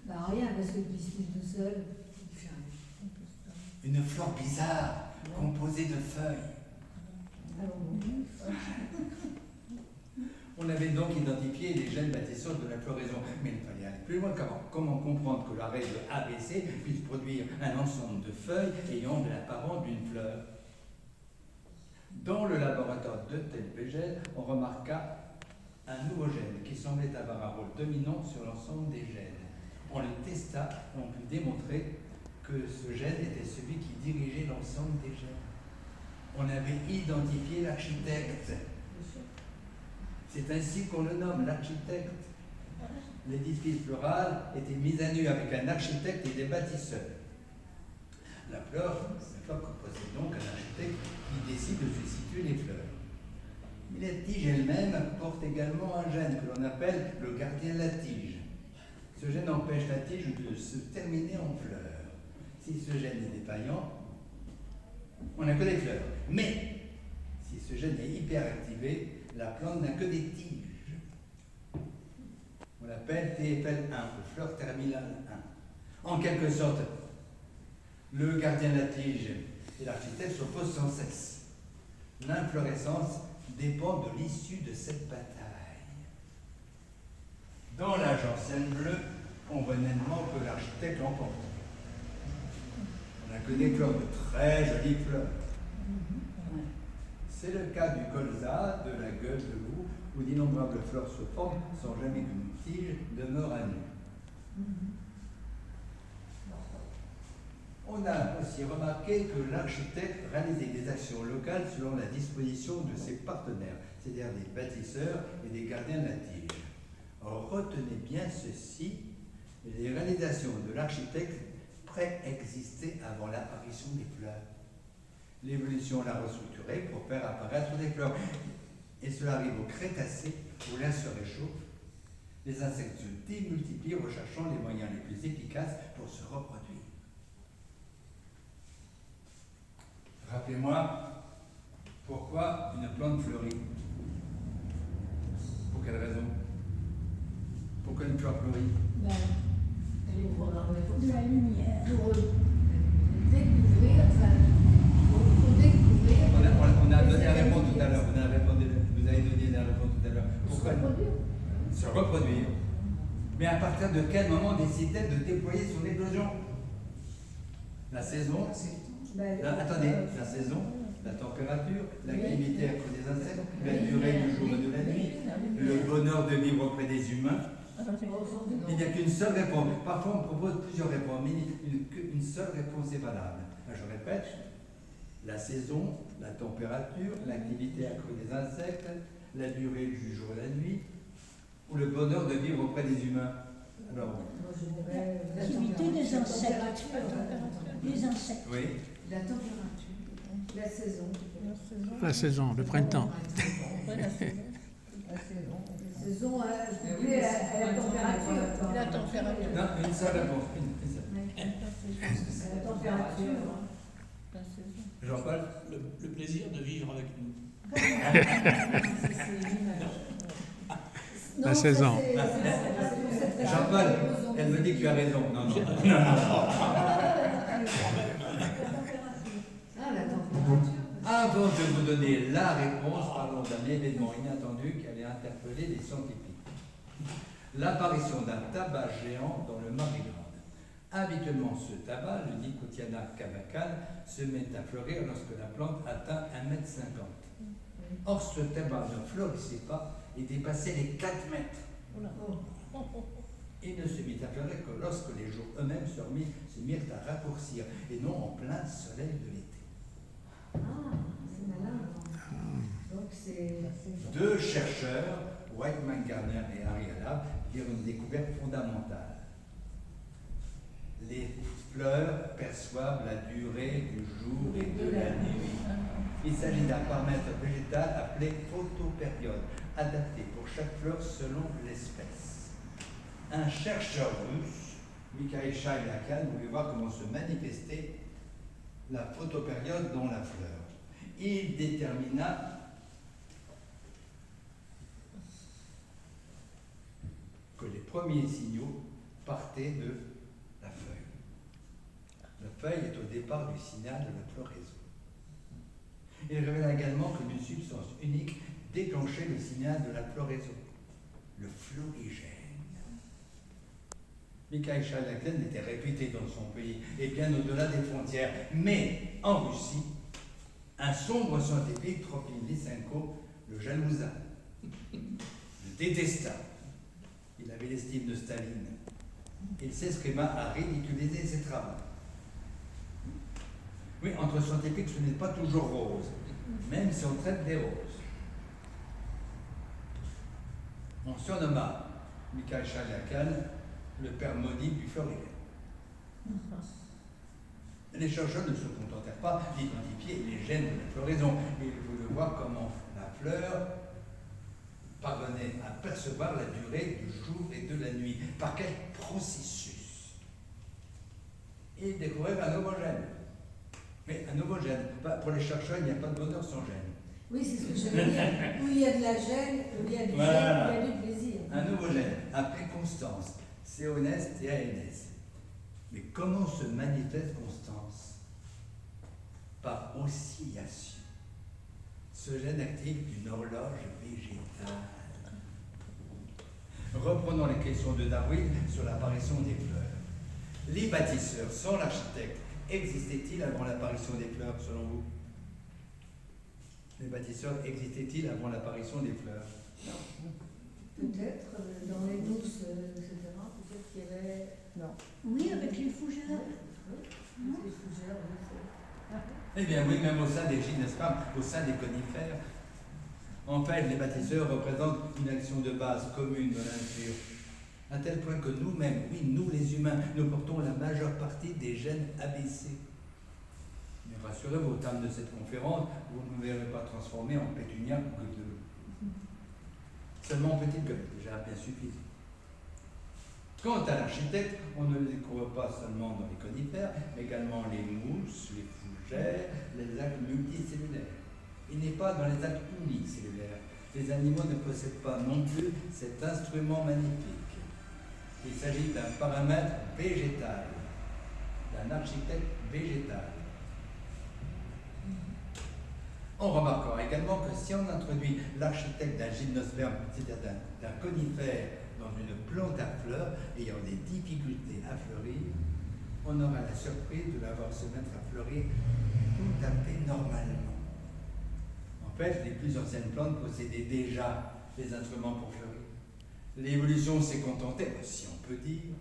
[SPEAKER 2] Bah rien, parce que le pistil tout seul...
[SPEAKER 1] Une flore bizarre, composée de feuilles. On avait donc identifié les gènes bâtisseurs de la floraison, mais il fallait aller plus loin qu'avant. Comment comprendre que la règle ABC puisse produire un ensemble de feuilles ayant de l'apparence d'une fleur? Dans le laboratoire de Telpegel, on remarqua un nouveau gène qui semblait avoir un rôle dominant sur l'ensemble des gènes. On le testa et on put démontrer que ce gène était celui qui dirigeait l'ensemble des gènes. On avait identifié l'architecte. C'est ainsi qu'on le nomme, l'architecte. L'édifice floral était mis à nu avec un architecte et des bâtisseurs. La fleur possède donc un architecte qui décide de se situer les fleurs. Mais la tige elle-même porte également un gène que l'on appelle le gardien de la tige. Ce gène empêche la tige de se terminer en fleurs. Si ce gène est défaillant, on n'a que des fleurs. Mais si ce gène est hyperactivé, la plante n'a que des tiges. On l'appelle TFL1, ou fleur terminale 1. En quelque sorte, Le gardien de la tige et l'architecte s'opposent sans cesse. L'inflorescence dépend de l'issue de cette bataille. Dans la gentiane bleue, on voit nettement que l'architecte l'emporte. On n'a que des fleurs, de très jolies fleurs. C'est le cas du colza, de la gueule de loup, où d'innombrables fleurs se forment sans jamais qu'une tige demeure à nu. On a aussi remarqué que l'architecte réalisait des actions locales selon la disposition de ses partenaires, c'est-à-dire des bâtisseurs et des gardiens de la tige. Or, retenez bien ceci, les réalisations de l'architecte préexistaient avant l'apparition des fleurs. L'évolution l'a restructuré pour faire apparaître des fleurs. Et cela arrive au Crétacé, où l'air se réchauffe. Les insectes se démultiplient, recherchant les moyens les plus efficaces pour se reproduire. Rappelez-moi, pourquoi une plante fleurit? Pour quelle raison? Pourquoi une fleur fleurit?
[SPEAKER 2] Elle est programmée pour
[SPEAKER 7] De la lumière.
[SPEAKER 2] Pour découvrir, enfin, pour découvrir.
[SPEAKER 1] On a donné la réponse tout à l'heure. Vous avez donné la réponse tout à l'heure. Pourquoi? Se reproduire. Mais à partir de quel moment décide-t-elle de déployer son éclosion? La saison? Attendez, la saison, la température, l'activité accrue des insectes, la durée du jour et de la nuit, le bonheur de vivre auprès des humains. Il n'y a qu'une seule réponse. Parfois, on propose plusieurs réponses, mais une seule réponse est valable. Je répète, la saison, la température, l'activité accrue des insectes, la durée du jour et la nuit, ou le bonheur de vivre auprès des humains. Alors,
[SPEAKER 7] L'activité des insectes. Les insectes.
[SPEAKER 1] oui.
[SPEAKER 2] La température, la saison.
[SPEAKER 5] La saison, le printemps.
[SPEAKER 2] La saison, liée à la température.
[SPEAKER 7] La température.
[SPEAKER 1] Non, une seule réponse. Une seule.
[SPEAKER 2] La température.
[SPEAKER 1] Jean-Paul?
[SPEAKER 5] Le plaisir de vivre avec nous.
[SPEAKER 2] Non,
[SPEAKER 5] La saison.
[SPEAKER 1] Jean-Paul, elle me dit que tu as raison. Non, non.
[SPEAKER 2] La température.
[SPEAKER 1] Avant de vous donner la réponse, parlons d'un événement inattendu qui allait interpeller les scientifiques. L'apparition d'un tabac géant dans le Maryland. Habituellement, ce tabac, le Nicotiana cavacane, se met à fleurir lorsque la plante atteint 1,50 m. Or, ce tabac ne fleurissait pas et dépassait les 4 mètres. Il ne se mit à fleurir que lorsque les jours eux-mêmes se mirent à raccourcir, et non en plein soleil de l'été.
[SPEAKER 2] C'est malin. Donc c'est.
[SPEAKER 1] Deux chercheurs, Whiteman Garner et Harry Alab, firent une découverte fondamentale. Les fleurs perçoivent la durée du jour et de la nuit. Il s'agit d'un paramètre végétal appelé photopériode, adapté pour chaque fleur selon l'espèce. Un chercheur russe, Mikhail Shailakan, voulait voir comment se manifestait la photopériode dans la fleur. Il détermina que les premiers signaux partaient de la feuille. La feuille est au départ du signal de la floraison. Il révéla également qu'une substance unique déclenchait le signal de la floraison, le florigène. Mikhail Shailakan était réputé dans son pays et bien au-delà des frontières. Mais en Russie, un sombre scientifique, Trofim Lysenko, le jalousa, le détesta. Il avait l'estime de Staline. Il s'escrima à ridiculiser ses travaux. Oui, entre scientifiques, ce n'est pas toujours rose, même si on traite des roses. On surnomma Mikhail Shailakan le père maudit du florilège. Les chercheurs ne se contentèrent pas d'identifier les gènes de la floraison, mais ils voulaient voir comment la fleur parvenait à percevoir la durée du jour et de la nuit. Par quel processus? Ils découvrirent un nouveau gène. Mais un nouveau gène. Pour les chercheurs, il n'y a pas de bonheur sans gène.
[SPEAKER 2] Oui, c'est ce que je veux dire. Où il y a de la gêne, où il y a du
[SPEAKER 1] Voilà.
[SPEAKER 2] gène, il y a du plaisir.
[SPEAKER 1] Un nouveau gène, appelé Constance, CONS-TANS. Mais comment se manifeste Constance? Par oscillation. Ce gène actif d'une horloge végétale. Reprenons les questions de Darwin sur l'apparition des fleurs. Les bâtisseurs, sans l'architecte, existaient-ils avant l'apparition des fleurs, selon vous? Les bâtisseurs existaient-ils avant l'apparition des fleurs?
[SPEAKER 2] Peut-être, dans les douces, etc., peut-être qu'il y avait... Non.
[SPEAKER 7] Oui, avec les fougères.
[SPEAKER 2] Les fougères, oui, c'est...
[SPEAKER 1] Eh bien oui, même au sein des gîtes, n'est-ce pas, au sein des conifères. En fait, les bâtisseurs représentent une action de base commune dans la nature, à tel point que nous-mêmes, oui, nous les humains, nous portons la majeure partie des gènes ABC. Mais rassurez-vous, au terme de cette conférence, vous ne me verrez pas transformé en pétunia ou godelot. Seulement petite gueule, déjà bien suffisant. Quant à l'architecte, on ne le découvre pas seulement dans les conifères, mais également les mousses, les fougères, les algues multicellulaires. Il n'est pas dans les algues unicellulaires. Les animaux ne possèdent pas non plus cet instrument magnifique. Il s'agit d'un paramètre végétal, d'un architecte végétal. On remarquera également que si on introduit l'architecte d'un gymnosperme, c'est-à-dire d'un conifère, dans une plante à fleurs ayant des difficultés à fleurir, on aura la surprise de la voir se mettre à fleurir tout à fait normalement. En fait, les plus anciennes plantes possédaient déjà des instruments pour fleurir. L'évolution s'est contentée, si on peut dire,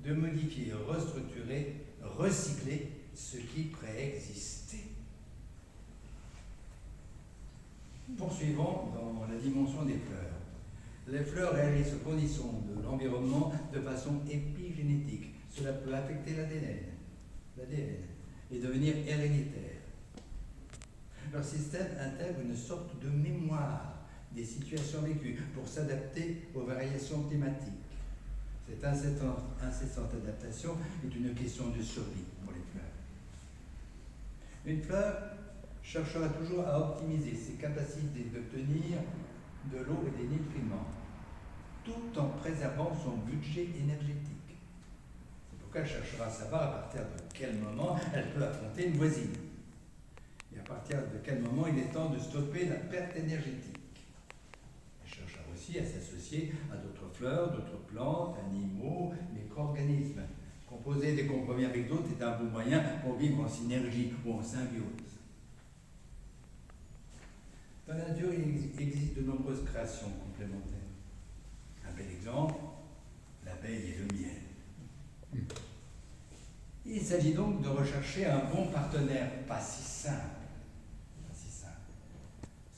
[SPEAKER 1] de modifier, restructurer, recycler ce qui préexistait. Poursuivons dans la dimension des fleurs. Les fleurs réagissent aux conditions de l'environnement de façon épigénétique. Cela peut affecter l'ADN et devenir héréditaire. Leur système intègre une sorte de mémoire des situations vécues pour s'adapter aux variations climatiques. Cette incessante adaptation est une question de survie pour les fleurs. Une fleur cherchera toujours à optimiser ses capacités d'obtenir de l'eau et des nutriments, tout en préservant son budget énergétique. C'est pourquoi elle cherchera à savoir à partir de quel moment elle peut affronter une voisine, et à partir de quel moment il est temps de stopper la perte énergétique. Elle cherchera aussi à s'associer à d'autres fleurs, d'autres plantes, animaux, micro-organismes. Composer des compromis avec d'autres est un bon moyen pour vivre en synergie ou en symbiose. Dans la nature, il existe de nombreuses créations complémentaires. Un bel exemple, l'abeille et le miel. Il s'agit donc de rechercher un bon partenaire, pas si simple.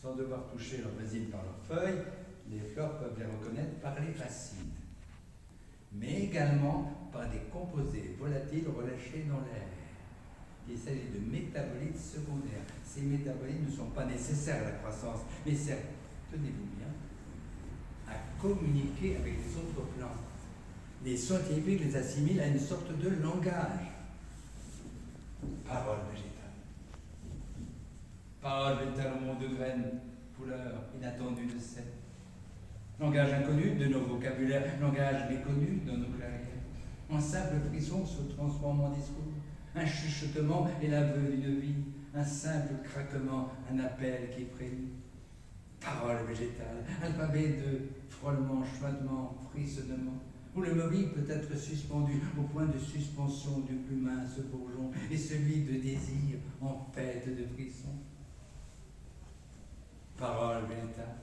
[SPEAKER 1] Sans devoir toucher leurs voisines par leurs feuilles, les fleurs peuvent les reconnaître par les racines, mais également par des composés volatiles relâchés dans l'air. Il s'agit de métabolites secondaires. Ces métabolites ne sont pas nécessaires à la croissance, mais servent, tenez-vous bien, à communiquer avec les autres plantes. Les scientifiques les assimilent à une sorte de langage. Parole végétale. Parole végétale au monde de graines, couleurs inattendues de sel. Langage inconnu de nos vocabulaires, langage méconnu de nos clairières. Un simple frisson se transforme en discours. Un chuchotement est l'aveu d'une vie, un simple craquement, un appel qui prévient. Parole végétale, alphabet de frôlement, chuintement, frissonnement, où le mobile peut être suspendu au point de suspension du plus mince bourgeon et celui de désir en fête de frisson. Parole végétale,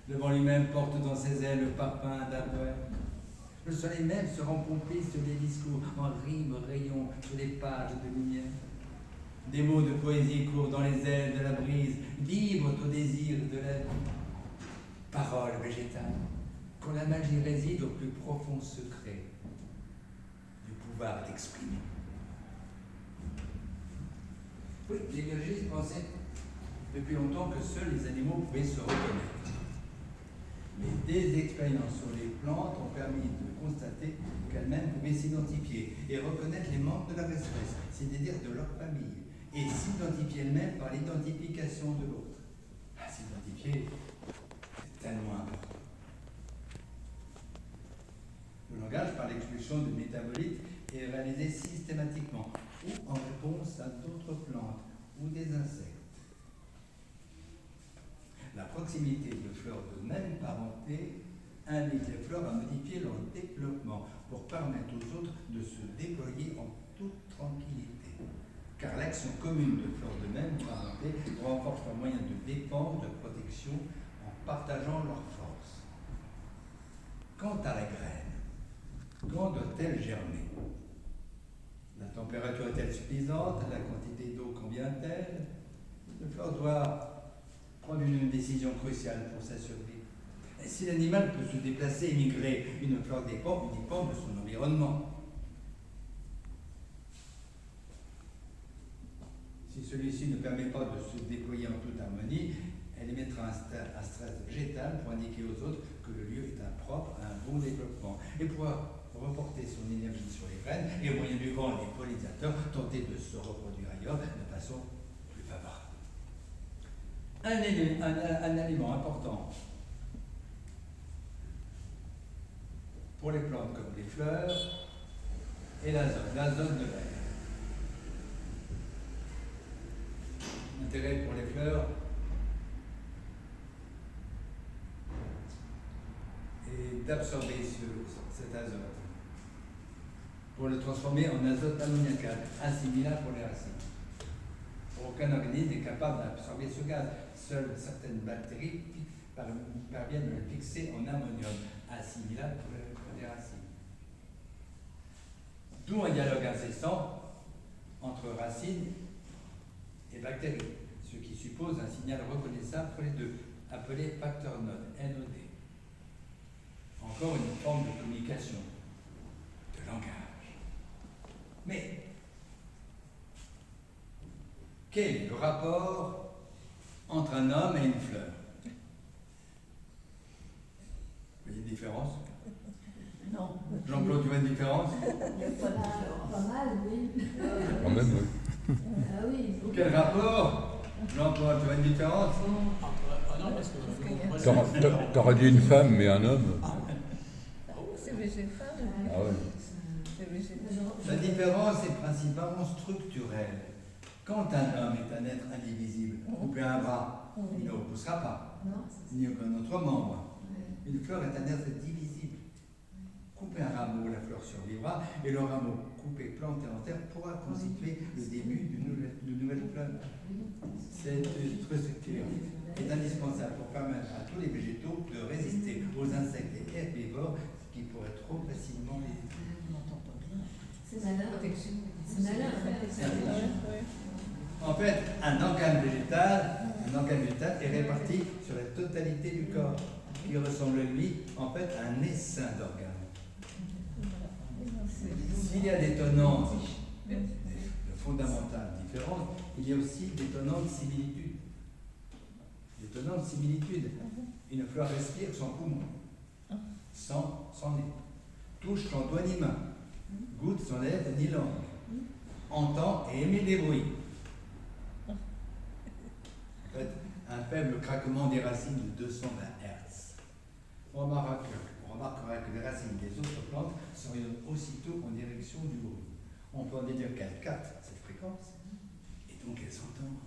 [SPEAKER 1] le vent lui-même porte dans ses ailes le parfum d'un poème. Le soleil même se rend complice des discours en rimes, rayons sur les pages de lumière. Des mots de poésie courent dans les ailes de la brise, livrent au désir de la vie. Parole végétale, quand la magie réside au plus profond secret du pouvoir d'exprimer. Oui, les biologistes pensaient depuis longtemps que seuls les animaux pouvaient se reconnaître. Mais des expériences sur les plantes ont permis de constater qu'elles-mêmes pouvaient s'identifier et reconnaître les membres de leur espèce, c'est-à-dire de leur famille, et s'identifier elles-mêmes par l'identification de l'autre. S'identifier, c'est tellement important. Le langage, par l'expulsion de métabolites, est réalisée systématiquement ou en réponse à d'autres plantes ou des insectes. La proximité de fleurs de même parenté invite les fleurs à modifier leur développement pour permettre aux autres de se déployer en toute tranquillité. Car l'action commune de fleurs de même parenté renforce leurs moyens de défense, de protection, en partageant leurs forces. Quant à la graine, quand doit-elle germer? La température est-elle suffisante? La quantité d'eau convient-elle? Le fleur doit prendre une décision cruciale pour sa survie. Et si l'animal peut se déplacer et migrer, une fleur dépend uniquement de son environnement. Si celui-ci ne permet pas de se déployer en toute harmonie, elle émettra un stress végétal pour indiquer aux autres que le lieu est impropre à un bon développement et pourra reporter son énergie sur les graines et au moyen du vent et des pollinisateurs tenter de se reproduire ailleurs de façon plus favorable. Un aliment important pour les plantes comme les fleurs est l'azote de l'air. L'intérêt pour les fleurs est d'absorber cet azote pour le transformer en azote ammoniacal, assimilable pour les racines. Aucun organisme n'est capable d'absorber ce gaz. Seules certaines bactéries parviennent à le fixer en ammonium, assimilable pour les racines. D'où un dialogue incessant entre racines et bactéries, ce qui suppose un signal reconnaissable pour les deux, appelé facteur NOD. Encore une forme de communication, de langage. Mais, quel est le rapport entre un homme et une fleur? Vous voyez une différence?
[SPEAKER 2] Non.
[SPEAKER 1] Jean-Claude, tu vois une différence?
[SPEAKER 2] Pas mal, oui.
[SPEAKER 4] Quand même, oui.
[SPEAKER 2] Ah oui.
[SPEAKER 1] Quel rapport? Jean-Claude, tu vois une différence?
[SPEAKER 5] Ah non, parce que
[SPEAKER 4] T'aurais dit une femme, mais un homme.
[SPEAKER 7] C'est végétal.
[SPEAKER 4] Ah ouais.
[SPEAKER 7] C'est végétal.
[SPEAKER 1] La différence est principalement structurelle. Quand un homme est un être indivisible, couper un bras, il ne repoussera pas, ni aucun autre membre. Une fleur est un être divisible. Couper un rameau, la fleur survivra, et le rameau coupé, planté en terre, pourra constituer le début d'une nouvelle fleur. Cette structure est indispensable pour permettre à tous les végétaux de résister aux insectes et herbivores qui pourraient trop facilement les détruire.
[SPEAKER 2] C'est malin. C'est malin.
[SPEAKER 1] En fait, un organe végétal est réparti sur la totalité du corps, qui ressemble lui, en fait, à un essaim d'organes. S'il y a d'étonnantes, de fondamentales différences, il y a aussi d'étonnantes similitudes. Une fleur respire sans poumon, sans nez, touche sans doigt ni main, goûte sans lèvres ni langue, entend et émet des bruits. En fait, un faible craquement des racines de 220 Hz. On remarquera que les racines des autres plantes s'orientent aussitôt en direction du bruit. On peut en déduire qu'elles captent cette fréquence et donc elles s'entendent.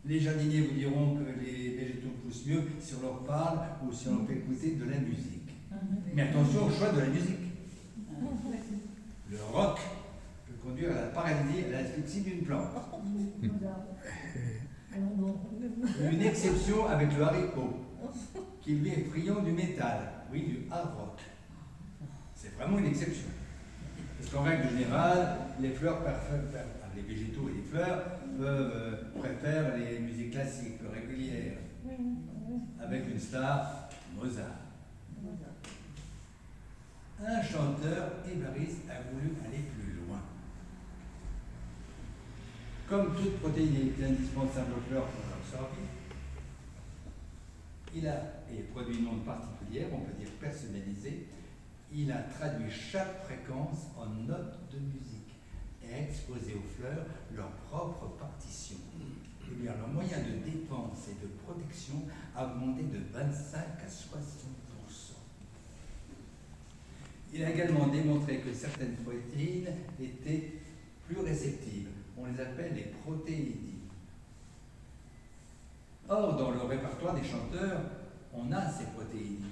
[SPEAKER 1] Les jardiniers vous diront que les végétaux poussent mieux si on leur parle ou si on leur fait écouter de la musique. Mais attention au choix de la musique. Le rock peut conduire à la paralysie et à l'asphyxie d'une plante. Une exception avec le haricot, qui lui est friand du métal, oui, du hard rock. C'est vraiment une exception. Parce qu'en règle générale, les végétaux et les fleurs préfèrent les musiques classiques, régulières, avec une star, Mozart. Un chanteur, Évariste, a voulu aller plus loin. Comme toute protéine est indispensable aux fleurs pour leur survie, et produit une onde particulière, on peut dire personnalisée, il a traduit chaque fréquence en notes de musique et a exposé aux fleurs leur propre partition. Eh bien, leur moyen de défense et de protection a augmenté de 25 à 60%. Il a également démontré que certaines protéines étaient plus réceptives. On les appelle les protéides. Or, dans le répertoire des chanteurs, on a ces protéines.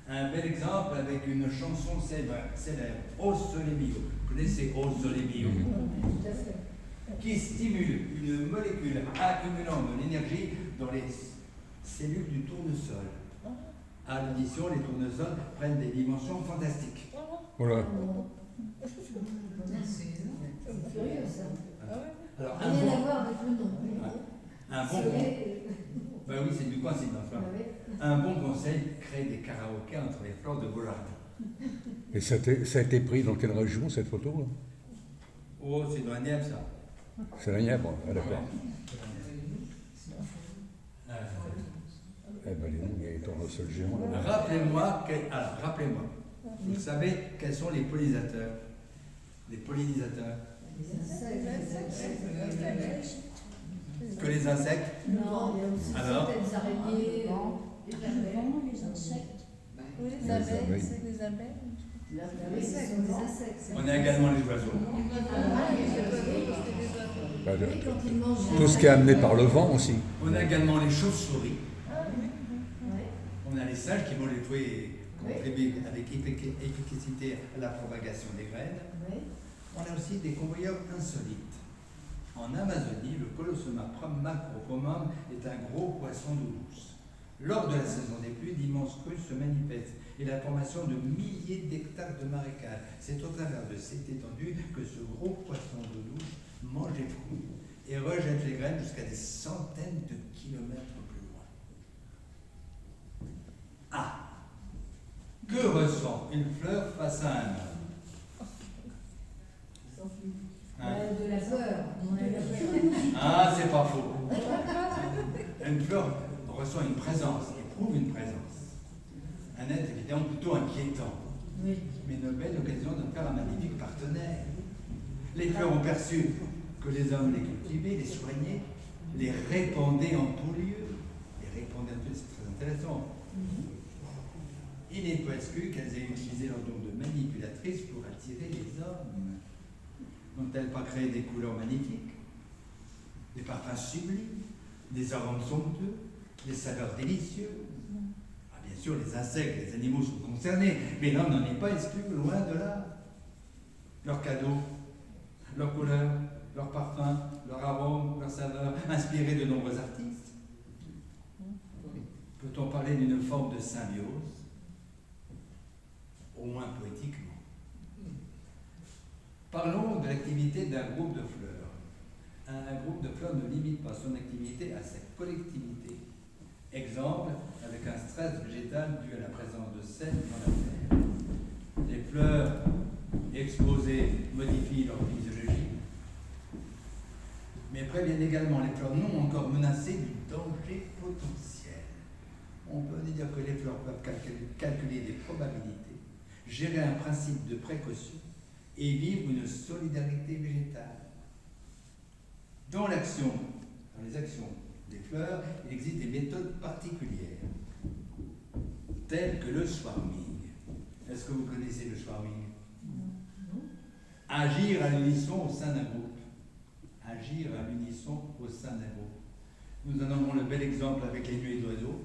[SPEAKER 1] Un bel exemple avec une chanson célèbre, O Sole Mio. Vous connaissez O Sole Mio?
[SPEAKER 2] Tout à fait.
[SPEAKER 1] Qui stimule une molécule accumulant de l'énergie dans les cellules du tournesol. À l'audition, les tournesols prennent des dimensions fantastiques.
[SPEAKER 4] Voilà.
[SPEAKER 2] C'est curieux ça.
[SPEAKER 1] Alors,
[SPEAKER 2] Rien à voir avec le nom.
[SPEAKER 1] un bon, ben oui, c'est du coïncidence.
[SPEAKER 2] Ah oui.
[SPEAKER 1] Un bon conseil, crée des karaokés entre les fleurs de vos jardins.
[SPEAKER 4] Et ça a été pris dans quelle région, cette photo là?
[SPEAKER 1] Oh, c'est dans la Nièvre, ça.
[SPEAKER 4] C'est la Nièvre, ah, d'accord. Eh ben, dis donc, il y a étant le seul géant là.
[SPEAKER 1] Rappelez-moi, vous savez quels sont les pollinisateurs? Les pollinisateurs. Que les insectes?
[SPEAKER 2] Non, il y a aussi
[SPEAKER 1] Alors
[SPEAKER 2] certaines araignées.
[SPEAKER 6] Les insectes.
[SPEAKER 7] Oui, les
[SPEAKER 4] Les
[SPEAKER 7] abeilles,
[SPEAKER 4] abeilles.
[SPEAKER 7] c'est des abeilles.
[SPEAKER 2] Oui, ce sont des insectes.
[SPEAKER 1] On a également les oiseaux.
[SPEAKER 4] Bah,
[SPEAKER 2] Et quand ils mangent.
[SPEAKER 4] tout ce qui est amené par le vent aussi.
[SPEAKER 1] On a également les chauves-souris.
[SPEAKER 2] Ouais.
[SPEAKER 1] On a les singes qui vont les tuer et contribuer avec efficacité à la propagation des graines.
[SPEAKER 2] Ouais.
[SPEAKER 1] On a aussi des convoyeurs insolites. En Amazonie, le Colossoma macropomum est un gros poisson d'eau douce. Lors de la saison des pluies, d'immenses crues se manifestent et la formation de milliers d'hectares de marécages. C'est au travers de cette étendue que ce gros poisson d'eau douce mange les fruits et rejette les graines jusqu'à des centaines de kilomètres plus loin. Ah! Que ressent une fleur face à un homme? Hein?
[SPEAKER 2] De la peur.
[SPEAKER 1] Ah, c'est pas faux. Une fleur ressent une présence, éprouve une présence. Un être évidemment plutôt inquiétant,
[SPEAKER 2] Oui.
[SPEAKER 1] mais une belle occasion de faire un magnifique partenaire. Les fleurs ont perçu que les hommes les cultivaient, les soignaient, les répandaient en tout lieu. Les répandaient en tout lieu, c'est très intéressant. Il n'est pas exclu qu'elles aient utilisé leur don de manipulatrices pour attirer les hommes. N'ont-elles pas créé des couleurs magnifiques, des parfums sublimes, des arômes somptueux, des saveurs délicieuses? Ah, bien sûr, les insectes, les animaux sont concernés, mais l'homme n'en est pas exclu, loin de là. Leurs cadeaux, leurs couleurs, leurs parfums, leurs arômes, leurs saveurs, inspirés de nombreux artistes. Peut-on parler d'une forme de symbiose? Au moins poétiquement. Parlons de l'activité d'un groupe de fleurs. Un groupe de fleurs ne limite pas son activité à sa collectivité. Exemple, avec un stress végétal dû à la présence de sel dans la terre. Les fleurs exposées modifient leur physiologie, mais préviennent également les fleurs non encore menacées du danger potentiel. On peut dire que les fleurs peuvent calculer des probabilités, gérer un principe de précaution et vivre une solidarité végétale. Dans les actions des fleurs, il existe des méthodes particulières, telles que le swarming. Est-ce que vous connaissez le swarming? Agir à l'unisson au sein d'un groupe. Agir à l'unisson au sein d'un groupe. Nous en avons le bel exemple avec les nuées d'oiseaux,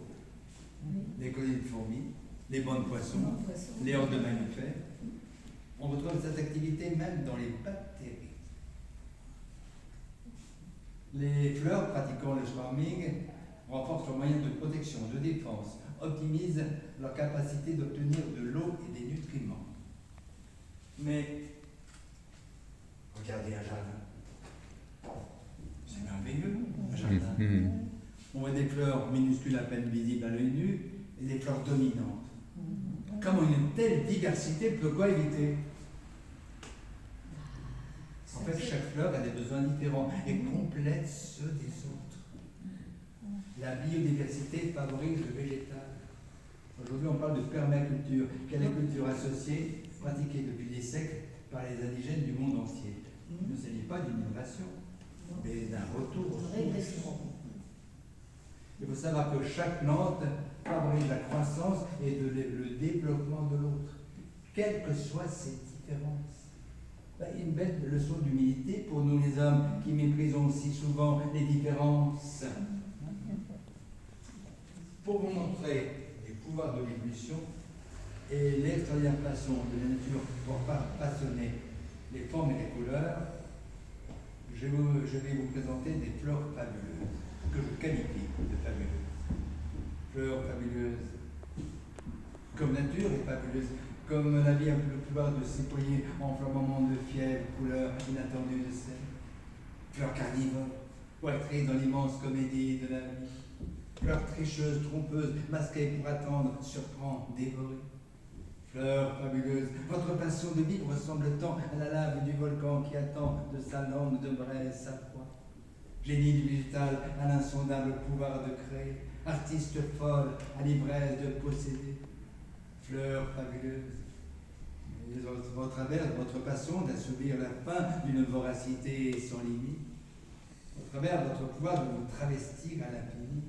[SPEAKER 1] les colonies de fourmis, les bancs de poissons, les hordes de mammifères. On retrouve cette activité même dans les bactéries. Les fleurs pratiquant le swarming renforcent leurs moyens de protection, de défense, optimisent leur capacité d'obtenir de l'eau et des nutriments. Mais regardez un jardin. C'est merveilleux, un jardin. On voit des fleurs minuscules à peine visibles à l'œil nu et des fleurs dominantes. Comment une telle diversité peut cohabiter? En fait, chaque fleur a des besoins différents et complète ceux des autres. La biodiversité favorise le végétal. Aujourd'hui, on parle de permaculture, qui est la culture associée, pratiquée depuis des siècles par les indigènes du monde entier. Il ne s'agit pas d'une innovation, mais d'un retour aux sources. Il faut savoir que chaque plante favorise la croissance et le développement de l'autre. quelles que soient ces différences. Une belle leçon d'humilité pour nous les hommes qui méprisons si souvent les différences. Pour vous montrer les pouvoirs de l'évolution et l'extraordinaire façon de la nature pour façonner les formes et les couleurs, je vais vous présenter des fleurs fabuleuses, que je qualifie de fabuleuses. Fleurs fabuleuses, comme nature est fabuleuse, comme la vie a le pouvoir de s'éployer en flamant de fièvre, couleurs inattendues de sel. Fleurs carnivores, poitrées dans l'immense comédie de la vie. Fleurs tricheuses, trompeuses, masquées pour attendre, surprendre, dévorer. Fleurs fabuleuses, votre passion de vivre ressemble tant à la lave du volcan qui attend de sa langue de braise sa proie. Génie du végétal à l'insondable pouvoir de créer, artiste folle à l'ivresse de posséder. Fleurs fabuleuses, au travers de votre passion d'assouvir la faim d'une voracité sans limite, au travers de votre pouvoir de vous travestir à l'infini,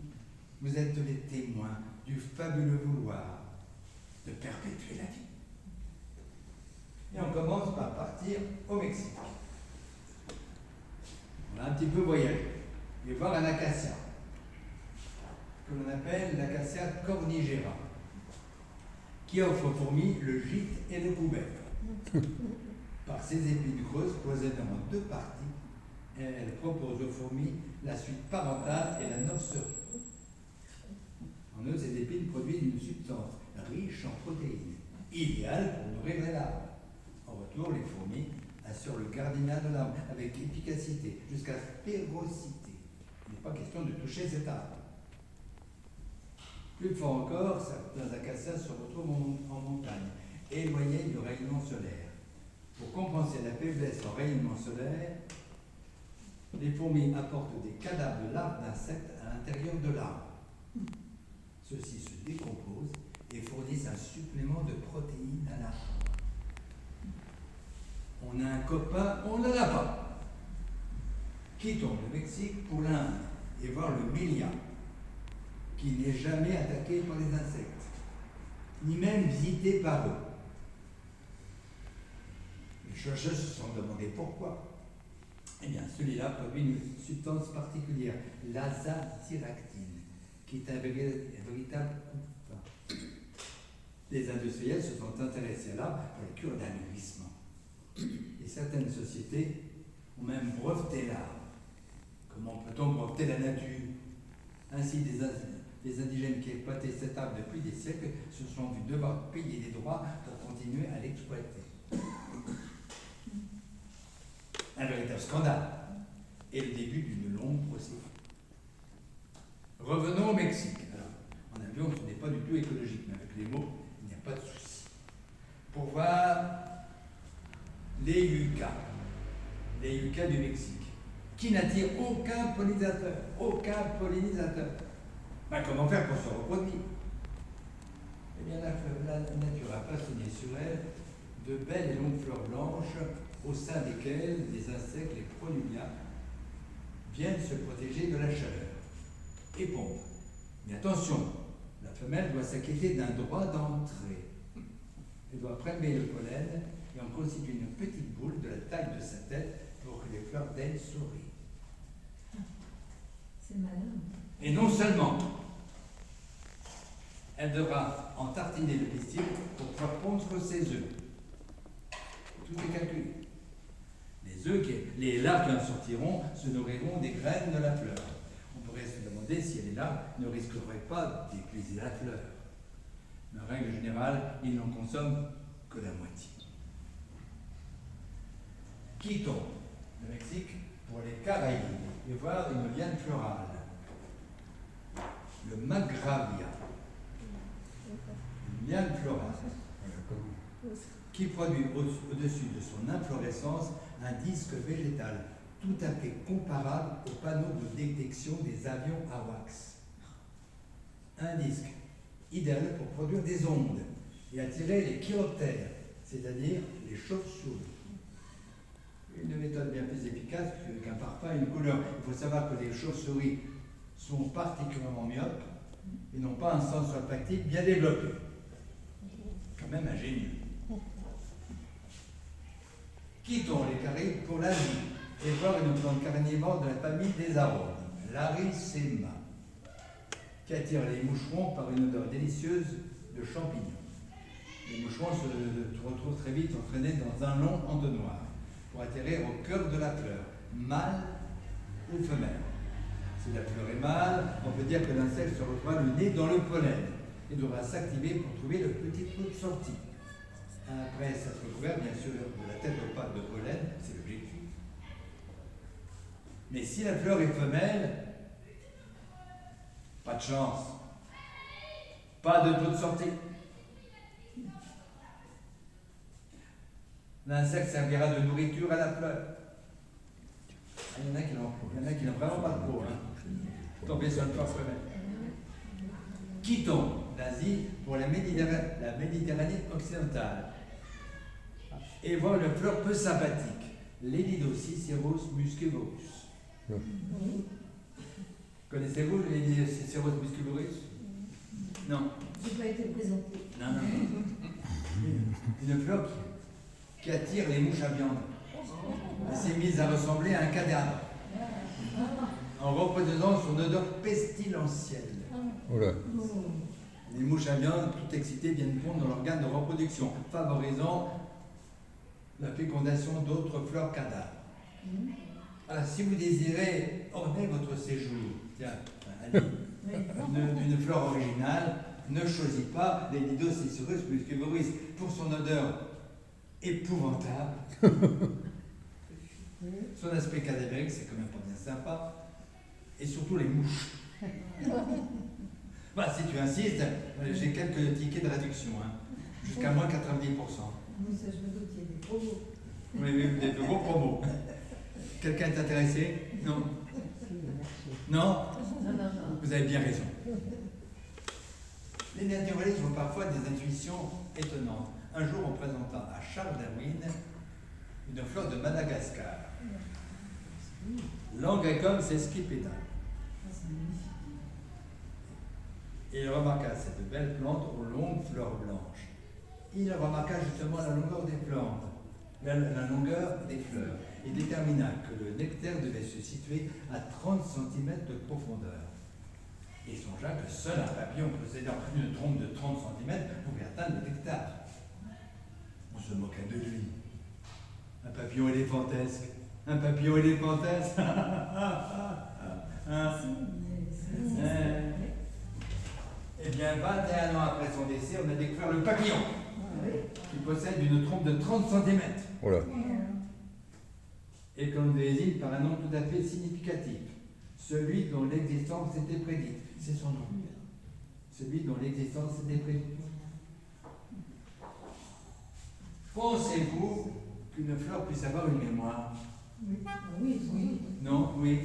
[SPEAKER 1] vous êtes les témoins du fabuleux vouloir de perpétuer la vie. Et on commence par partir au Mexique. On a un petit peu voyagé et voir un acacia, que l'on appelle l'acacia cornigera, qui offre aux fourmis le gîte et le couvert. Par ses épines creuses cloisonnées en deux parties, elle propose aux fourmis la suite parentale et la nurserie. En eux, ces épines produisent une substance riche en protéines, idéale pour nourrir les larves. En retour, les fourmis assurent le gardiennage de l'arbre avec efficacité, jusqu'à férocité. Il n'est pas question de toucher cet arbre. Plus fort encore, certains acacias se retrouvent en montagne, éloignés du rayonnement solaire. Pour compenser la faiblesse en rayonnement solaire, les fourmis apportent des cadavres de larves d'insectes à l'intérieur de l'arbre. Ceux-ci se décomposent et fournissent un supplément de protéines à l'arbre. On a un copain, on n'en a pas. Quittons le Mexique pour l'Inde et voir le Mélia, qui n'est jamais attaqué par les insectes, ni même visité par eux. Les chercheurs se sont demandé pourquoi. Eh bien, celui-là produit une substance particulière, l'azathractine, qui est un véritable coupe-faim. Les industriels se sont intéressés à l'arbre pour les cures d'amaigrissement. Et certaines sociétés ont même breveté l'arbre. Comment peut-on breveter la nature? Ainsi, des indigènes qui exploitaient cet arbre depuis des siècles se sont vus devoir payer des droits pour continuer à l'exploiter. Un véritable scandale et le début d'une longue procédure. Revenons au Mexique. Alors, en avion, ce n'est pas du tout écologique, mais avec les mots, il n'y a pas de souci. Pour voir les yuccas du Mexique, qui n'attirent aucun pollinisateur. Ben, comment faire pour se reproduire? Eh bien, la nature a façonné sur elle de belles et longues fleurs blanches, au sein desquelles les insectes, les prolulia, viennent se protéger de la chaleur et pompent. Mais attention, la femelle doit s'acquitter d'un droit d'entrée. Elle doit prélever le pollen et en constituer une petite boule de la taille de sa tête pour que les fleurs d'elle sourient.
[SPEAKER 2] C'est malin.
[SPEAKER 1] Et non seulement, elle devra en tartiner le pistil pour pouvoir pondre ses œufs. Tout est calculé. Les larves qui en sortiront se nourriront des graines de la fleur. On pourrait se demander si les larves ne risqueraient pas d'épuiser la fleur. Mais en règle générale, ils n'en consomment que la moitié. Quittons le Mexique pour les Caraïbes et voir une liane florale, le magravia. Une liane florale qui produit au-dessus de son inflorescence un disque végétal tout à fait comparable au panneau de détection des avions à wax. Un disque idéal pour produire des ondes et attirer les chiroptères, c'est-à-dire les chauves-souris. Une méthode bien plus efficace qu'un parfum et une couleur. Il faut savoir que les chauves-souris sont particulièrement myopes et n'ont pas un sens olfactif bien développé. Quand même ingénieux. Quittons les Caraïbes pour l'Asie et voir une plante carnivore de la famille des arômes, l'Aricema, qui attire les moucherons par une odeur délicieuse de champignons. Les moucherons se retrouvent très vite entraînés dans un long entonnoir pour atterrir au cœur de la fleur, mâle ou femelle. Si la fleur est mâle, on peut dire que l'insecte se retrouvera le nez dans le pollen et devra s'activer pour trouver le petit trou de sortie. Après s'être couvert, bien sûr, de la tête aux pattes de pollen, c'est l'objectif. Mais si la fleur est femelle, pas de chance. Pas de trou de sortie. L'insecte servira de nourriture à la fleur. Il y en a qui n'ont vraiment pas de peau. Tomber sur une fleur femelle. Quittons l'Asie pour la Méditerranée occidentale et voir une fleur peu sympathique, l'Elidociceros muscivorus. Connaissez-vous l'Elidociceros muscivorus? Non.
[SPEAKER 2] Je n'ai pas été présentée.
[SPEAKER 1] Non. Une fleur qui attire les mouches à viande. Elle s'est mise à ressembler à un cadavre en reproduisant son odeur pestilentielle.
[SPEAKER 4] Voilà.
[SPEAKER 1] Les mouches à viande, toutes excitées, viennent pondre dans l'organe de reproduction, favorisant la fécondation d'autres fleurs cadavres. Alors, si vous désirez orner votre séjour, tiens, d'une fleur originale, ne choisis pas l'Elidociceros muscivorus pour son odeur épouvantable. Son aspect cadavérique, c'est quand même pas bien sympa. Et surtout les mouches. Bah, si tu insistes, j'ai quelques tickets de réduction, jusqu'à moins 90%.
[SPEAKER 2] Oui, ça, je me doute, il y a des promos.
[SPEAKER 1] Oui, des gros promos. Quelqu'un est intéressé? Non? Non? Vous avez bien raison. Les naturalistes ont parfois des intuitions étonnantes. Un jour, on présenta à Charles Darwin une fleur de Madagascar. L'Angrecum sesquipédale. Et il remarqua cette belle plante aux longues fleurs blanches. Il remarqua justement la longueur des plantes, la longueur des fleurs, et détermina que le nectaire devait se situer à 30 cm de profondeur. Et songea que seul un papillon possédant une trompe de 30 cm pouvait atteindre le nectar. On se moqua de lui. Un papillon éléphantesque. Un papillon éléphantesque. Eh bien, 21 ans après son décès, on a découvert le papillon, qui possède une trompe de 30 cm.
[SPEAKER 4] Voilà.
[SPEAKER 1] Et qu'on désigne par un nom tout à fait significatif, celui dont l'existence était prédite. C'est son nom. Celui dont l'existence était prédite. Pensez-vous qu'une fleur puisse avoir une mémoire?
[SPEAKER 2] Oui.
[SPEAKER 1] Non? Oui.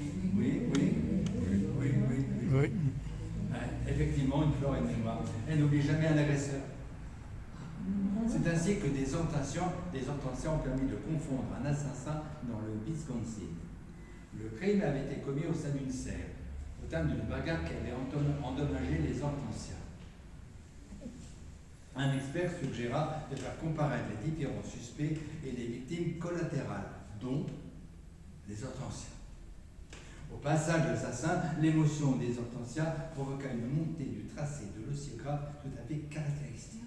[SPEAKER 1] Effectivement, une fleur a une mémoire. Elle n'oublie jamais un agresseur. C'est ainsi que des hortensias ont permis de confondre un assassin dans le Wisconsin. Le crime avait été commis au sein d'une serre, au terme d'une bagarre qui avait endommagé les hortensias. Un expert suggéra de faire comparaître les différents suspects et les victimes collatérales, dont les hortensias. Au passage de l'assassin, l'émotion des hortensias provoqua une montée du tracé de l'osseillographe tout à fait caractéristique.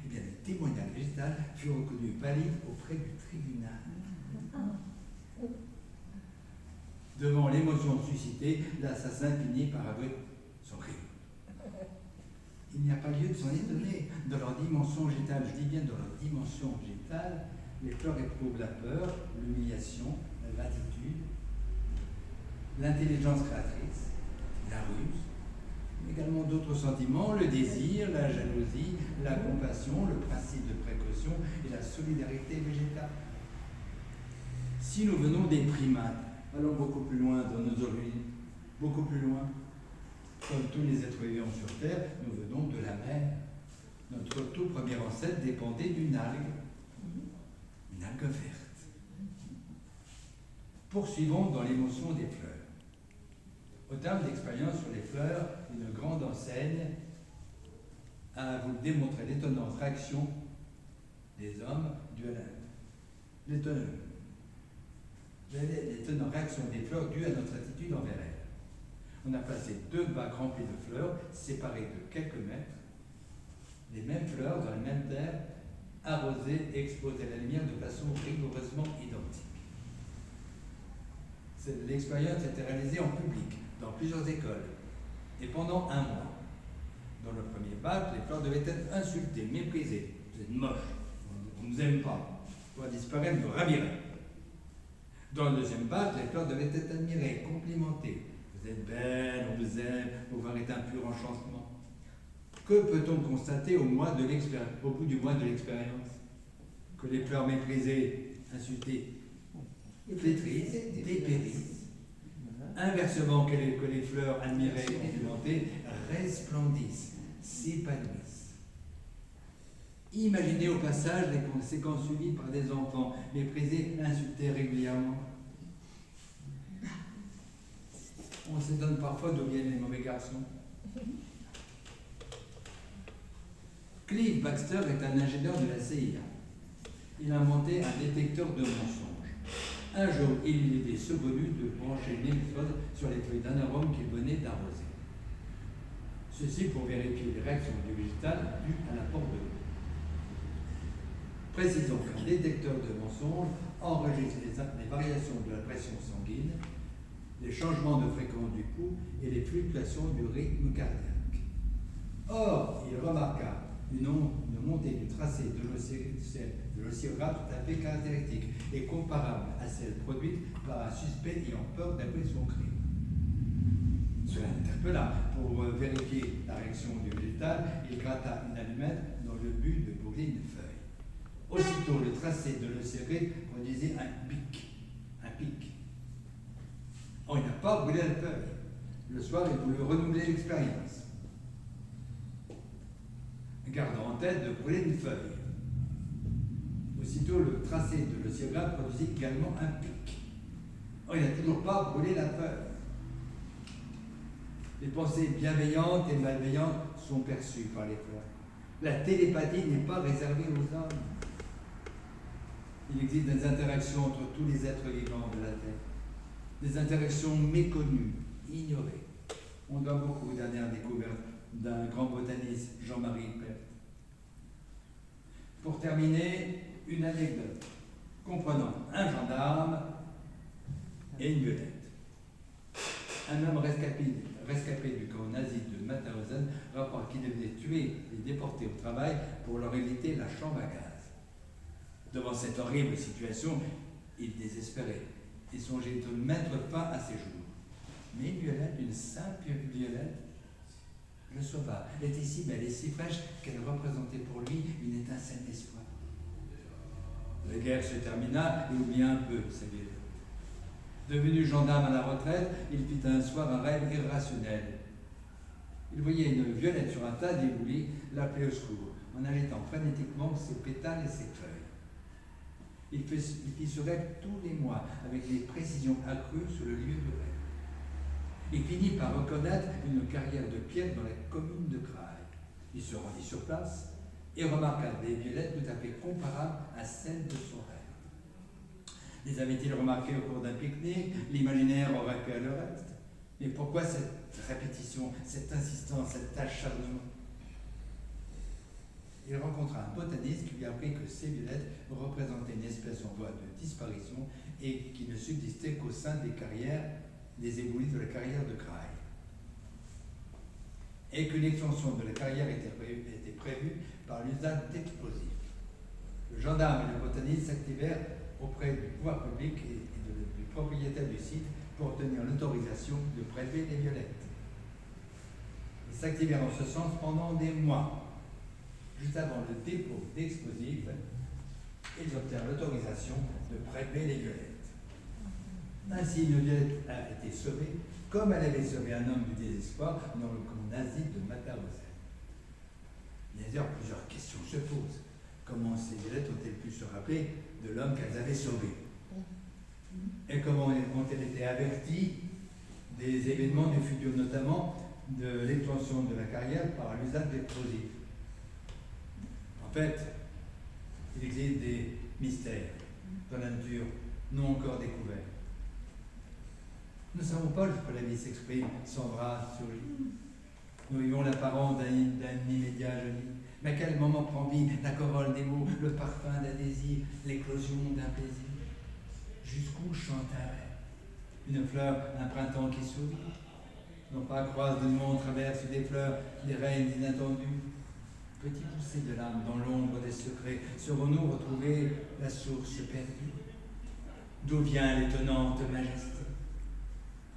[SPEAKER 1] Eh bien, le témoignage végétal fut reconnu valide auprès du tribunal. Devant l'émotion suscitée, l'assassin finit par avouer son crime. Il n'y a pas lieu de s'en étonner. Dans leur dimension végétale, je dis bien dans leur dimension végétale, les fleurs éprouvent la peur, l'humiliation, la gratitude, l'intelligence créatrice, la ruse, mais également d'autres sentiments, le désir, la jalousie, la compassion, le principe de précaution et la solidarité végétale. Si nous venons des primates, allons beaucoup plus loin dans nos origines, beaucoup plus loin. Comme tous les êtres vivants sur Terre, nous venons de la mer. Notre tout premier ancêtre dépendait d'une algue verte. Poursuivons dans l'émotion des fleurs. Au terme d'expérience sur les fleurs, une grande enseigne a voulu démontrer l'étonnante réaction des hommes dus à les tenants réaction des fleurs dues à notre attitude envers elles. On a placé 2 bacs remplis de fleurs, séparés de quelques mètres, les mêmes fleurs dans la même terre, arrosées et exposées à la lumière de façon rigoureusement identique. L'expérience a été réalisée en public, dans plusieurs écoles, et pendant 1 mois. Dans le premier bac, les fleurs devaient être insultées, méprisées. Vous êtes moche, on ne nous aime pas, on va disparaître, nous ravirait. Dans le deuxième bac, les fleurs devaient être admirées, complimentées. Vous êtes belle, on vous aime, vos fleurs est un pur enchantement. Que peut-on constater au bout du mois de l'expérience? Que les fleurs méprisées, insultées, flétrissent, dépérissent. Inversement, que les fleurs admirées, complimentées, resplendissent, s'épanouissent. Imaginez au passage les conséquences subies par des enfants méprisés, insultés régulièrement. On s'étonne parfois d'où viennent les mauvais garçons. Clive Baxter est un ingénieur de la CIA. Il a inventé un détecteur de mensonges. Un jour, il eut l'idée saugrenue de brancher une électrode sur les feuilles d'un arôme qu'il venait d'arroser. Ceci pour vérifier les réactions du végétal dues à l'apport de l'eau. Précisons qu'un détecteur de mensonges enregistre les variations de la pression sanguine, les changements de fréquence du pouls et les fluctuations du rythme cardiaque. Or, il remarqua une montée du tracé de l'oscillogramme tout à fait caractéristique et comparable à celle produite par un suspect ayant peur d'avouer son crime. Cela l'interpella. Pour vérifier la réaction du végétal, il gratta une allumette dans le but de brûler une feuille. Aussitôt, le tracé de l'oscillogramme produisait un pic. Or, il n'a pas brûlé la feuille. Le soir, il voulut renouveler l'expérience, gardant en tête de brûler une feuille. Aussitôt, le tracé de l'oscillogramme produisit également un pic. Or, il n'a toujours pas brûlé la feuille. Les pensées bienveillantes et malveillantes sont perçues par les fleurs. La télépathie n'est pas réservée aux hommes. Il existe des interactions entre tous les êtres vivants de la Terre. Des interactions méconnues, ignorées. On doit beaucoup aux dernières découvertes d'un grand botaniste, Jean-Marie Pert. Pour terminer, une anecdote comprenant un gendarme et une violette. Un homme rescapé du camp nazi de Mauthausen rapporte qu'il devait tuer les déportés au travail pour leur éviter la chambre à gaz. Devant cette horrible situation, il désespérait et songeait de mettre fin à ses jours. Mais une violette, une simple violette, le sauva. Elle était si belle et si fraîche qu'elle représentait pour lui une étincelle d'espoir. La guerre se termina et oublia un peu sa violette. Devenu gendarme à la retraite, il fit un soir un rêve irrationnel. Il voyait une violette sur un tas d'éboulis l'appeler au secours, en agitant frénétiquement ses pétales et ses feuilles. Il fit ce rêve tous les mois, avec des précisions accrues sur le lieu du rêve. Il finit par reconnaître une carrière de pierre dans la commune de Crail. Il se rendit sur place et remarqua des violettes tout à fait comparables à celles de son rêve. Les avait-il remarquées au cours d'un pique-nique? L'imaginaire aurait fait le reste. Mais pourquoi cette répétition, cette insistance, cet acharnement? Il rencontra un botaniste qui lui apprit que ces violettes représentaient une espèce en voie de disparition et qui ne subsistait qu'au sein des carrières, des éboulis de la carrière de Crail. Et qu'une extension de la carrière était prévue par l'usage d'explosifs. Le gendarme et le botaniste s'activèrent auprès du pouvoir public et du propriétaire du site pour obtenir l'autorisation de prélever les violettes. Ils s'activèrent en ce sens pendant des mois. Juste avant le dépôt d'explosifs, ils obtinrent l'autorisation de prélever les violettes. Ainsi, une violette a été sauvée, comme elle avait sauvé un homme du désespoir dans le camp nazi de Mauthausen. D'ailleurs, plusieurs questions se posent. Comment ces violettes ont-elles pu se rappeler de l'homme qu'elles avaient sauvé? Et comment ont-elles été averties des événements du futur, notamment de l'extension de la carrière par l'usage d'explosifs? En fait, il Il existe des mystères dans la nature non encore découverts. Nous ne savons pas jusqu'où la vie s'exprime, s'embrasse, surgit. Nous vivons l'apparence d'un immédiat joli. Mais à quel moment prend vie la corolle des mots, le parfum d'un désir, l'éclosion d'un plaisir? Jusqu'où chante un rêve? Une fleur, un printemps qui sourit. Non pas croise de monde traverse des fleurs, des reines inattendues. Petit poussé de l'âme dans l'ombre des secrets, saurons-nous retrouver la source perdue? D'où vient l'étonnante majesté?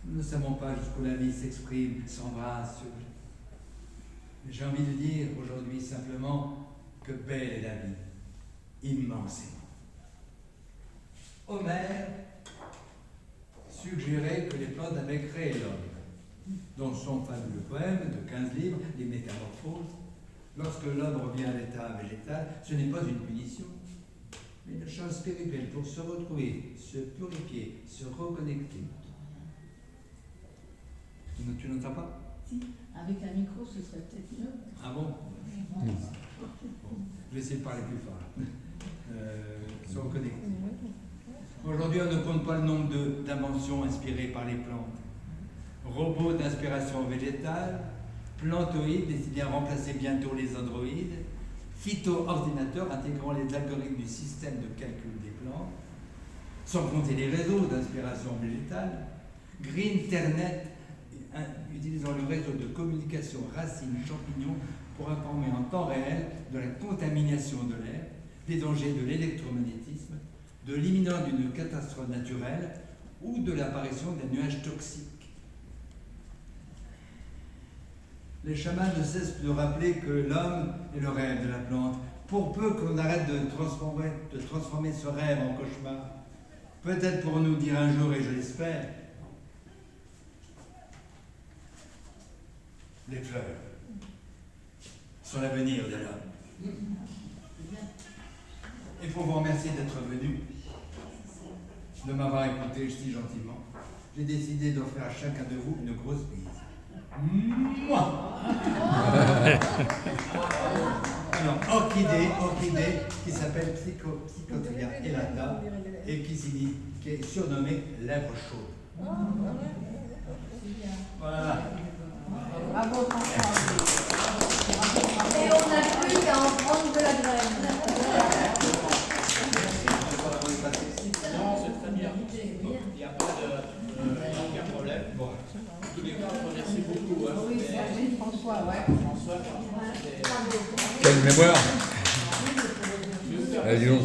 [SPEAKER 1] Nous ne savons pas jusqu'où la vie s'exprime, s'embrasse, surgit. J'ai envie de dire aujourd'hui simplement que belle est la vie, immensément. Homère suggérait que les plantes avaient créé l'homme. Dans son fabuleux poème de 15 livres, Les Métamorphoses, lorsque l'homme revient à l'état végétal, ce n'est pas une punition, mais une chose spirituelle pour se retrouver, se purifier, se reconnecter. Tu n'entends pas?
[SPEAKER 3] Si, avec un micro, ce serait peut-être mieux.
[SPEAKER 1] Ah bon? Bon. Je vais essayer de parler plus fort. Se reconnecter. Aujourd'hui, on ne compte pas le nombre d'inventions inspirées par les plantes. Robots d'inspiration végétale, plantoïdes destinés à remplacer bientôt les androïdes, phyto-ordinateurs intégrant les algorithmes du système de calcul des plantes, sans compter les réseaux d'inspiration végétale, Green-Ternet utilisant le réseau de communication racines-champignons pour informer en temps réel de la contamination de l'air, des dangers de l'électromagnétisme, de l'imminence d'une catastrophe naturelle ou de l'apparition des nuages toxiques. Les chamans ne cessent de rappeler que l'homme est le rêve de la plante, pour peu qu'on arrête de transformer ce rêve en cauchemar. Peut-être pour nous dire un jour, et je l'espère, les fleurs sont l'avenir de l'homme. Et pour vous remercier d'être venu, de m'avoir écouté si gentiment, j'ai décidé d'offrir à chacun de vous une grosse bise. Mouah. Alors, orchidée qui s'appelle Psychotria elata et qui est surnommée lèvre chaude. Voilà.
[SPEAKER 3] Bravo,
[SPEAKER 2] Et on n'a plus qu'à en prendre de la graine.
[SPEAKER 5] Non, c'est très bien. Il n'y a pas aucun problème. Bon. Tous les cas, merci beaucoup. Hein.
[SPEAKER 3] Oui, c'est François, ouais.
[SPEAKER 5] François,
[SPEAKER 4] Quelle mémoire!
[SPEAKER 5] je vais vous faire
[SPEAKER 4] Allez, dis donc.